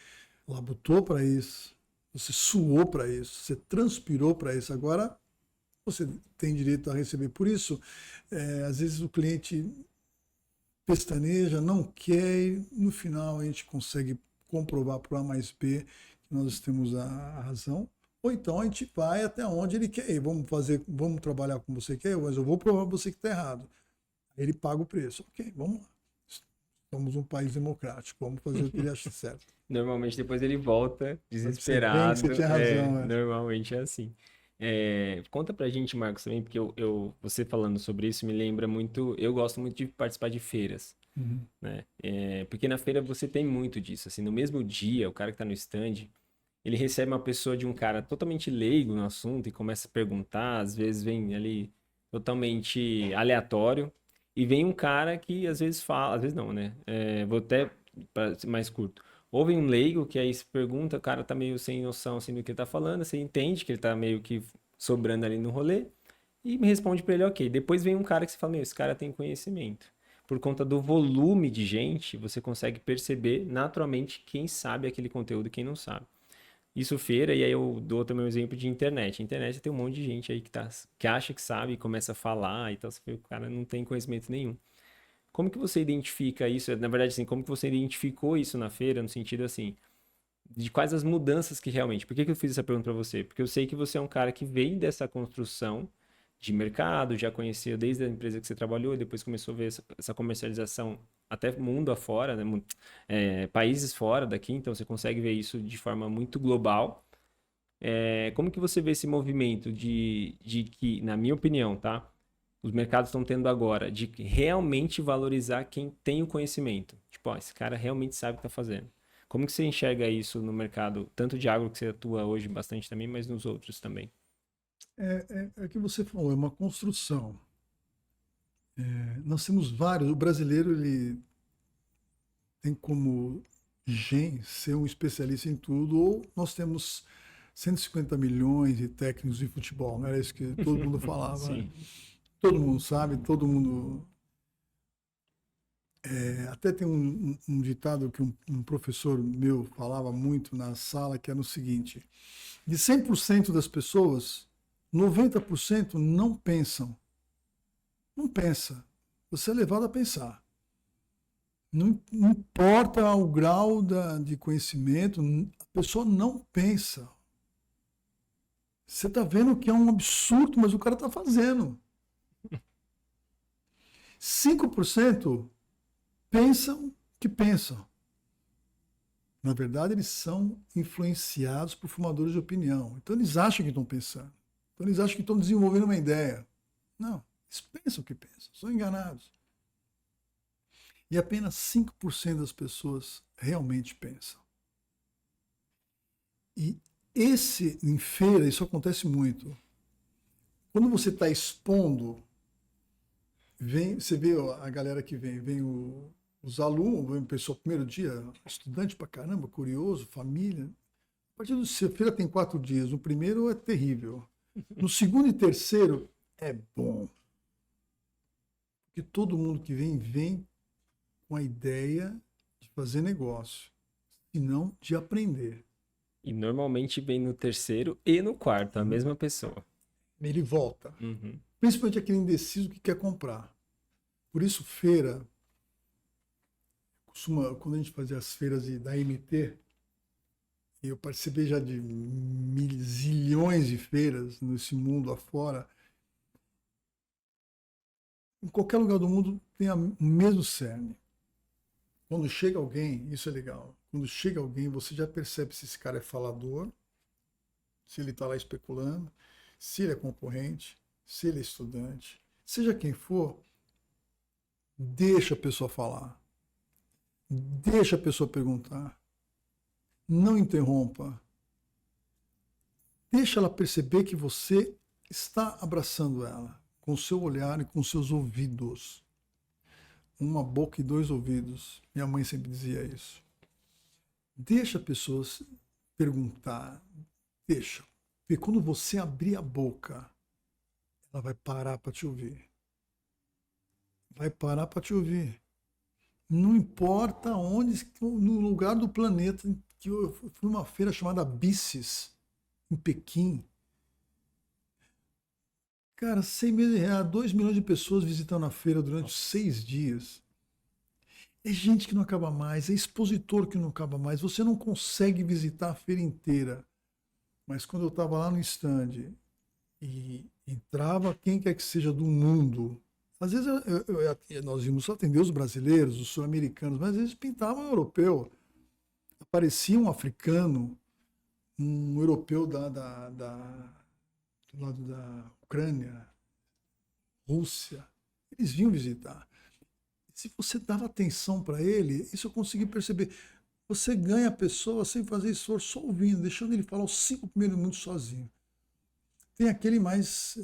Speaker 2: labutou para isso, você suou para isso, você transpirou para isso. Agora, você tem direito a receber. Por isso, às vezes o cliente pestaneja, não quer, e no final a gente consegue comprovar por A mais B que nós temos a razão, ou então a gente vai até onde ele quer ir. Vamos trabalhar como você quer, mas eu vou provar para você que está errado. Aí ele paga o preço. Ok, vamos lá. Somos um país democrático, vamos fazer o que ele acha certo.
Speaker 1: Normalmente depois ele volta
Speaker 2: Você vem, você
Speaker 1: desesperado.
Speaker 2: tinha razão.
Speaker 1: Normalmente é assim. Conta pra gente, Marcos, também, porque você falando sobre isso me lembra muito. Eu gosto muito de participar de feiras,
Speaker 2: Uhum.
Speaker 1: né? Porque na feira você tem muito disso. Assim, no mesmo dia, o cara que tá no stand, ele recebe uma pessoa de um cara totalmente leigo no assunto e começa a perguntar. Às vezes vem ali totalmente aleatório. E vem um cara que às vezes fala, às vezes não, né? Vou até para ser mais curto. Houve um leigo que aí se pergunta, o cara tá meio sem noção assim, do que ele tá falando, você entende que ele tá meio que sobrando ali no rolê e me responde pra ele, ok. Depois vem um cara que você fala, meu, esse cara tem conhecimento. Por conta do volume de gente, você consegue perceber naturalmente quem sabe aquele conteúdo e quem não sabe. Isso feira, e aí eu dou também um exemplo de internet. Internet tem um monte de gente aí que acha que sabe e começa a falar e tal, você vê que o cara não tem conhecimento nenhum. Como que você identifica isso? Na verdade, assim, como que você identificou isso na feira, no sentido assim, de quais as mudanças que realmente... Por que que eu fiz essa pergunta para você? Porque eu sei que você é um cara que veio dessa construção de mercado, já conhecia desde a empresa que você trabalhou, e depois começou a ver essa comercialização até mundo afora, né? Países fora daqui, então você consegue ver isso de forma muito global. Como que você vê esse movimento de que, na minha opinião, tá? Os mercados estão tendo agora de realmente valorizar quem tem o conhecimento. Tipo, ó, esse cara realmente sabe o que está fazendo. Como que você enxerga isso no mercado, tanto de agro que você atua hoje bastante também, mas nos outros também?
Speaker 2: É o que você falou, é uma construção. Nós temos vários. O brasileiro ele tem como gen ser um especialista em tudo, ou nós temos 150 milhões de técnicos de futebol, não era isso que todo mundo falava, né?
Speaker 1: Sim.
Speaker 2: Todo mundo sabe, todo mundo. Até tem um ditado que um professor meu falava muito na sala, que era o seguinte: de 100% das pessoas, 90% não pensam. Não pensa. Você é levado a pensar. Não importa o grau de conhecimento, a pessoa não pensa. Você está vendo que é um absurdo, mas o cara está fazendo. 5% pensam que pensam. Na verdade, eles são influenciados por formadores de opinião. Então, eles acham que estão pensando. Então, eles acham que estão desenvolvendo uma ideia. Não, eles pensam que pensam, são enganados. E apenas 5% das pessoas realmente pensam. E em feira, isso acontece muito. Quando você está expondo, você vê a galera que vem os alunos, vem o pessoal primeiro dia, estudante pra caramba, curioso, família. A partir do feira tem 4 dias. No primeiro é terrível. No segundo e terceiro é bom. Porque todo mundo que vem com a ideia de fazer negócio, e não de aprender.
Speaker 1: E normalmente vem no terceiro e no quarto, a mesma pessoa.
Speaker 2: Ele volta.
Speaker 1: Uhum.
Speaker 2: Principalmente aquele indeciso que quer comprar. Por isso, feira, quando a gente fazia as feiras da MT, eu participei já de zilhões de feiras nesse mundo afora. Em qualquer lugar do mundo tem o mesmo cerne. Quando chega alguém, isso é legal. Quando chega alguém, você já percebe se esse cara é falador, se ele está lá especulando, se ele é concorrente, se ele é estudante. Seja quem for, deixa a pessoa falar. Deixa a pessoa perguntar. Não interrompa. Deixa ela perceber que você está abraçando ela com o seu olhar e com os seus ouvidos. Uma boca e 2 ouvidos. Minha mãe sempre dizia isso. Deixa a pessoa perguntar. Deixa. Porque quando você abrir a boca, ela vai parar para te ouvir. Vai parar para te ouvir. Não importa onde, no lugar do planeta, que eu fui numa feira chamada BICES, em Pequim. Cara, 100 mil reais, 2 milhões de pessoas visitando a feira durante 6 dias. É gente que não acaba mais, é expositor que não acaba mais. Você não consegue visitar a feira inteira. Mas quando eu estava lá no stand e entrava quem quer que seja do mundo, Às vezes nós íamos atender os brasileiros, os sul-americanos, mas às vezes pintavam um europeu. Aparecia um africano, um europeu do lado da Ucrânia, Rússia. Eles vinham visitar. Se você dava atenção para ele, isso eu consegui perceber. Você ganha a pessoa sem fazer esforço, só ouvindo, deixando ele falar os 5 primeiros minutos sozinho. Tem aquele mais.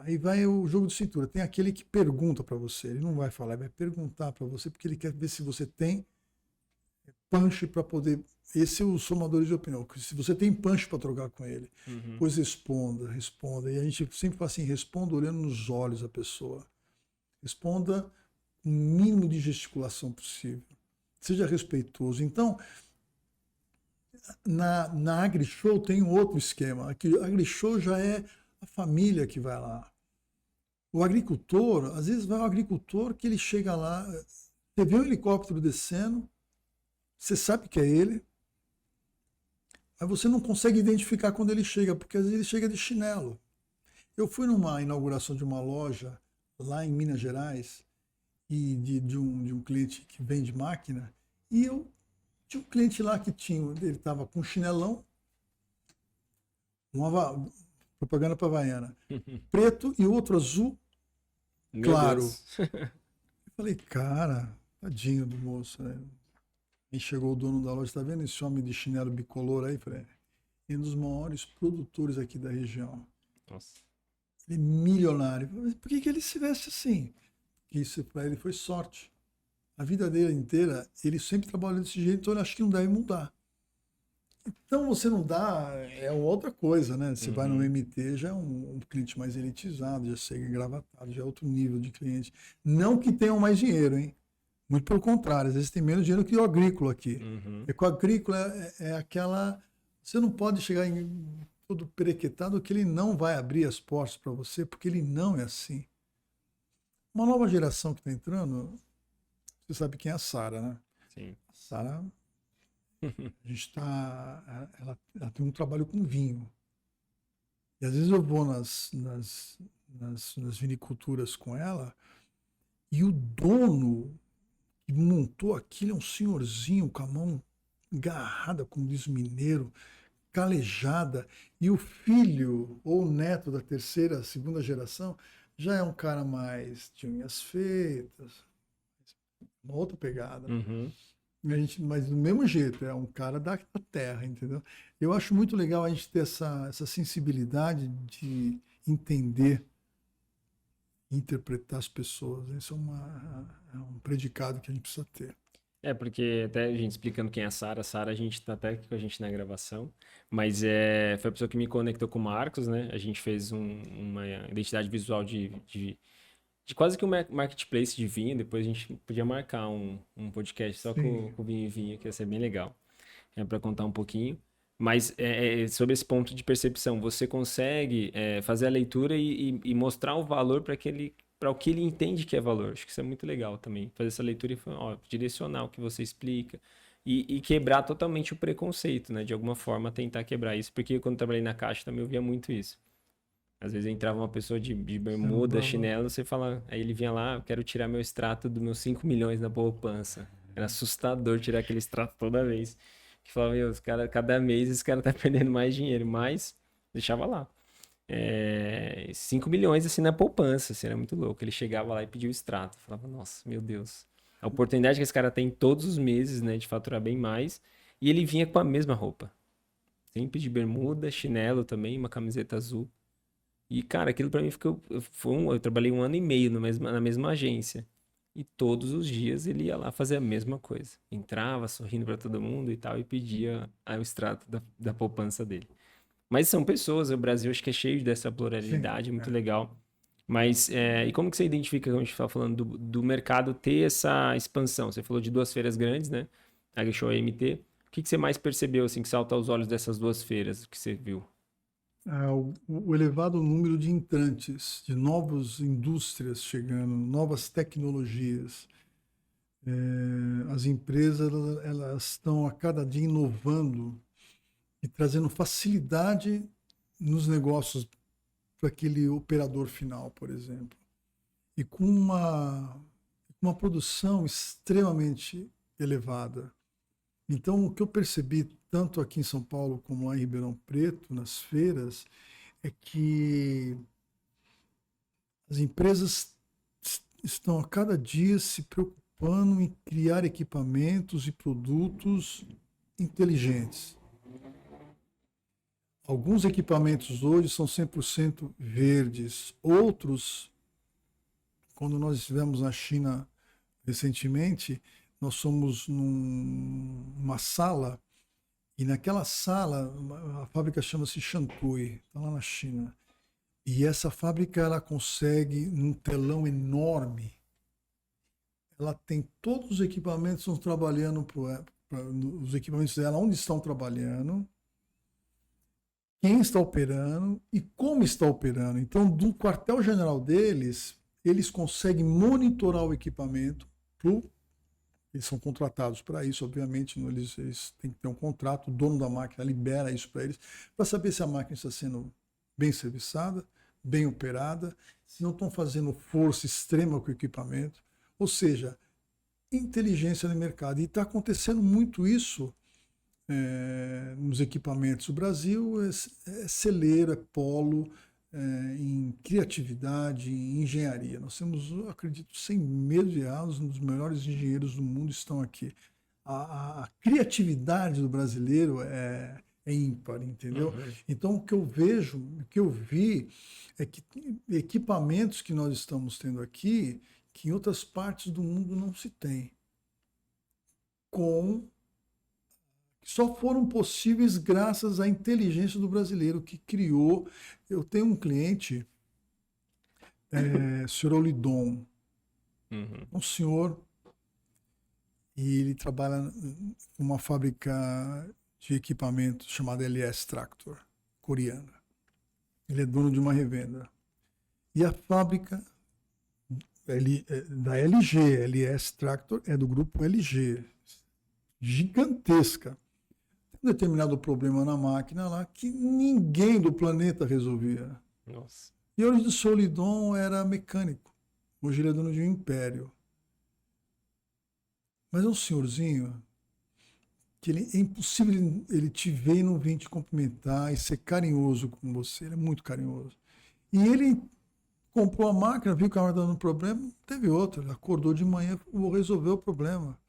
Speaker 2: Aí vai o jogo de cintura. Tem aquele que pergunta para você. Ele não vai falar, ele vai perguntar para você, porque ele quer ver se você tem punch para poder. Esse é o somador de opinião. Se você tem punch para trocar com ele, pois responda, responda. E a gente sempre fala assim: responda olhando nos olhos da pessoa. Responda com o mínimo de gesticulação possível. Seja respeitoso. Então, na AgriShow tem um outro esquema. Aqui, a AgriShow já é a família que vai lá. O agricultor, às vezes vai o agricultor que ele chega lá, você vê um helicóptero descendo, você sabe que é ele, mas você não consegue identificar quando ele chega, porque às vezes ele chega de chinelo. Eu fui numa inauguração de uma loja lá em Minas Gerais, e de um cliente que vende máquina, e eu tinha um cliente lá que ele estava com um chinelão, propaganda para Havaiana, preto e outro azul, claro. Eu falei, cara, tadinho do moço, né? Aí chegou o dono da loja, tá vendo esse homem de chinelo bicolor aí? Eu falei, é um dos maiores produtores aqui da região.
Speaker 1: Nossa.
Speaker 2: Ele é milionário. Mas por que ele se veste assim? Isso para ele foi sorte. A vida dele inteira, ele sempre trabalhou desse jeito, então ele acha que não deve mudar. Então você não dá, é outra coisa, né? Você vai no MT, já é um cliente mais elitizado, já chega engravatado, já é outro nível de cliente. Não que tenham mais dinheiro, hein? Muito pelo contrário, às vezes tem menos dinheiro que o agrícola aqui. E com o agrícola é aquela... Você não pode chegar todo perequetado que ele não vai abrir as portas para você, porque ele não é assim. Uma nova geração que está entrando, você sabe quem é a Sara, né?
Speaker 1: Sim.
Speaker 2: A Sara, a gente ela tem um trabalho com vinho. E às vezes eu vou nas viniculturas com ela e o dono que montou aquilo é um senhorzinho com a mão agarrada, como diz o mineiro, calejada. E o filho ou o neto da terceira, segunda geração já é um cara mais de unhas feitas, uma outra pegada. Mas do mesmo jeito, é um cara da terra, entendeu? Eu acho muito legal a gente ter essa sensibilidade de entender, interpretar as pessoas. Isso é um predicado que a gente precisa ter.
Speaker 1: Porque até a gente explicando quem é a Sara, a gente tá até aqui com a gente na gravação, mas foi a pessoa que me conectou com o Marcos, né? A gente fez uma identidade visual de quase que um marketplace de vinho, depois a gente podia marcar um podcast só com vinho e vinho, que ia ser bem legal, para contar um pouquinho. Mas sobre esse ponto de percepção, você consegue fazer a leitura e mostrar o valor para o que ele entende que é valor. Acho que isso é muito legal também. Fazer essa leitura e direcionar o que você explica e quebrar totalmente o preconceito, né? De alguma forma tentar quebrar isso, porque quando eu trabalhei na Caixa também eu via muito isso. Às vezes entrava uma pessoa de bermuda, chinelo, você fala, aí ele vinha lá, eu quero tirar meu extrato dos meus 5 milhões na poupança. Era assustador tirar aquele extrato toda vez. Que falava, meu, cada mês esse cara tá perdendo mais dinheiro, mas deixava lá. 5 milhões assim na poupança, assim, era muito louco. Ele chegava lá e pedia o extrato. Falava, nossa, meu Deus. A oportunidade que esse cara tem todos os meses, né, de faturar bem mais. E ele vinha com a mesma roupa. Sempre de bermuda, chinelo também, uma camiseta azul. E, cara, aquilo pra mim ficou... Eu trabalhei 1 ano e meio na mesma agência. E todos os dias ele ia lá fazer a mesma coisa. Entrava sorrindo pra todo mundo e tal, e pedia o extrato da poupança dele. Mas são pessoas, o Brasil acho que é cheio dessa pluralidade, muito legal. Mas, e como que você identifica, quando a gente está falando do mercado ter essa expansão? Você falou de 2 feiras grandes, né? AgriShow e AMT. O que você mais percebeu, assim, que salta aos olhos dessas 2 feiras que você viu?
Speaker 2: O elevado número de entrantes, de novas indústrias chegando, novas tecnologias. As empresas elas estão a cada dia inovando e trazendo facilidade nos negócios para aquele operador final, por exemplo. e com uma produção extremamente elevada. Então, o que eu percebi, tanto aqui em São Paulo como lá em Ribeirão Preto, nas feiras, é que as empresas estão a cada dia se preocupando em criar equipamentos e produtos inteligentes. Alguns equipamentos hoje são 100% verdes, outros, quando nós estivemos na China recentemente, nós fomos numa sala, e naquela sala, a fábrica chama-se Shantui, está lá na China. E essa fábrica, ela consegue, num telão enorme, ela tem todos os equipamentos que estão trabalhando, os equipamentos dela, onde estão trabalhando, quem está operando e como está operando. Então, do quartel-general deles, eles conseguem monitorar o equipamento eles são contratados para isso, obviamente, eles têm que ter um contrato, o dono da máquina libera isso para eles, para saber se a máquina está sendo bem serviçada, bem operada, se não estão fazendo força extrema com o equipamento, ou seja, inteligência no mercado. E está acontecendo muito isso nos equipamentos. O Brasil é celeiro, é polo em criatividade, em engenharia. Nós temos, eu acredito, sem medo de errar, um dos melhores engenheiros do mundo estão aqui. A criatividade do brasileiro é ímpar, entendeu?
Speaker 1: Uhum.
Speaker 2: Então, o que eu vejo, o que eu vi, é que equipamentos que nós estamos tendo aqui, que em outras partes do mundo não se tem, só foram possíveis graças à inteligência do brasileiro que criou. Eu tenho um cliente, senhor Olidon, um senhor, e ele trabalha numa fábrica de equipamentos chamada LS Tractor, coreana. Ele é dono de uma revenda. E a fábrica da LG, LS Tractor, é do grupo LG, gigantesca. Tem um determinado problema na máquina lá que ninguém do planeta resolvia.
Speaker 1: Nossa.
Speaker 2: E hoje o Solidon era mecânico. Hoje ele é dono de um império. Mas é um senhorzinho que é impossível ele te ver e não vir te cumprimentar e ser carinhoso com você. Ele é muito carinhoso. E ele comprou a máquina, viu que estava dando problema, teve outra. Ele acordou de manhã, vou resolver o problema.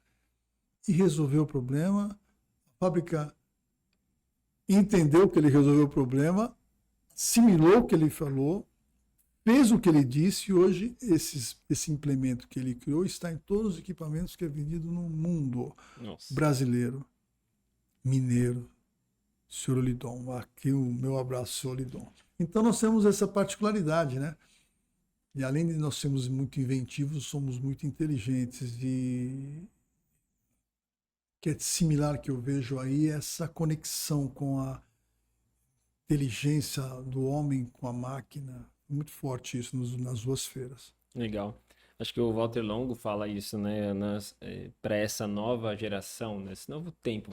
Speaker 2: E resolveu o problema. A fábrica entendeu que ele resolveu o problema, assimilou o que ele falou, fez o que ele disse, e hoje esse implemento que ele criou está em todos os equipamentos que é vendido no mundo.
Speaker 1: Nossa.
Speaker 2: Brasileiro, mineiro, senhor Olidon. Aqui o meu abraço, senhor Olidon. Então nós temos essa particularidade, né? E além de nós sermos muito inventivos, somos muito inteligentes. E que é similar que eu vejo aí essa conexão com a inteligência do homem com a máquina. Muito forte isso nas duas feiras.
Speaker 1: Legal. Acho que o Walter Longo fala isso, né? Para essa nova geração, nesse novo tempo,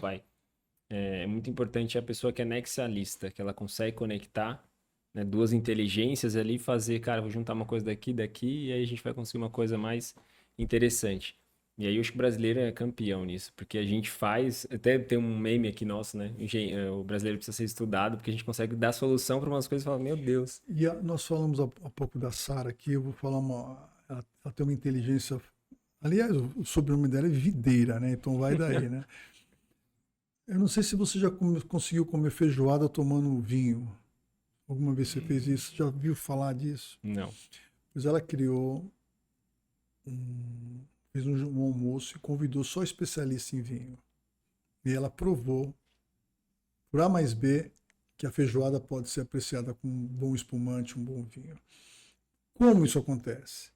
Speaker 1: é muito importante a pessoa que é nexialista, que ela consegue conectar, né, duas inteligências ali e fazer, cara, vou juntar uma coisa daqui, e aí a gente vai conseguir uma coisa mais interessante. E aí eu acho que o brasileiro é campeão nisso, porque a gente faz, até tem um meme aqui nosso, né? O brasileiro precisa ser estudado, porque a gente consegue dar solução para umas coisas e falar, meu Deus.
Speaker 2: E nós falamos há pouco da Sara aqui, eu vou falar ela tem uma inteligência, aliás, o sobrenome dela é Videira, né? Então vai daí, né? Eu não sei se você já conseguiu comer feijoada tomando vinho. Alguma vez você fez isso? Já viu falar disso?
Speaker 1: Não.
Speaker 2: Pois ela criou fez um almoço e convidou só especialista em vinho. E ela provou, por A mais B, que a feijoada pode ser apreciada com um bom espumante, um bom vinho. Como isso acontece?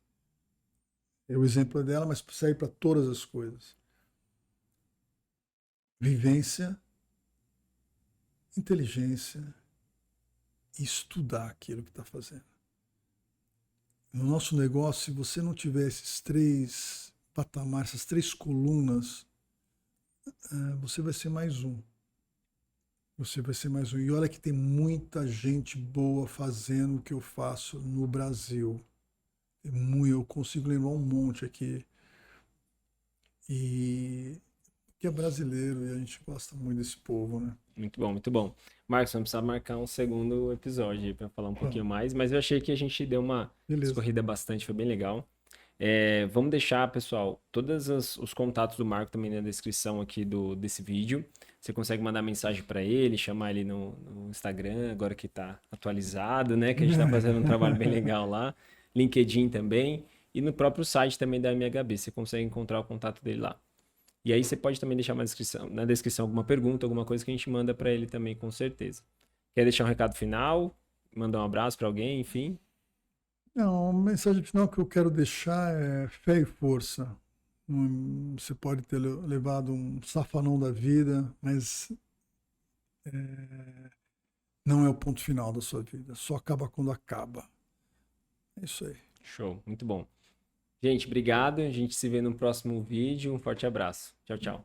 Speaker 2: É o exemplo dela, mas serve para todas as coisas. Vivência, inteligência e estudar aquilo que está fazendo. No nosso negócio, se você não tiver esses três patamares, essas três colunas, você vai ser mais um. Você vai ser mais um. E olha que tem muita gente boa fazendo o que eu faço no Brasil. Eu consigo lembrar um monte aqui. E que é brasileiro e a gente gosta muito desse povo, né?
Speaker 1: Muito bom, muito bom. Marcos, vamos precisar marcar um segundo episódio para falar um pouquinho
Speaker 2: Bom,
Speaker 1: mais, mas eu achei que a gente deu uma
Speaker 2: beleza.
Speaker 1: escorrida bastante, foi bem legal. Vamos deixar, pessoal, todos os contatos do Marco também na descrição aqui desse vídeo. Você consegue mandar mensagem para ele, chamar ele no Instagram, agora que está atualizado, né? Que a gente está fazendo um trabalho bem legal lá. LinkedIn também. E no próprio site também da MHB, você consegue encontrar o contato dele lá. E aí você pode também deixar na descrição alguma pergunta, alguma coisa que a gente manda para ele também, com certeza. Quer deixar um recado final? Mandar um abraço para alguém, enfim?
Speaker 2: Não, a mensagem final que eu quero deixar é fé e força. Você pode ter levado um safanão da vida, mas não é o ponto final da sua vida. Só acaba quando acaba. É isso aí.
Speaker 1: Show, muito bom. Gente, obrigado. A gente se vê no próximo vídeo. Um forte abraço. Tchau, tchau.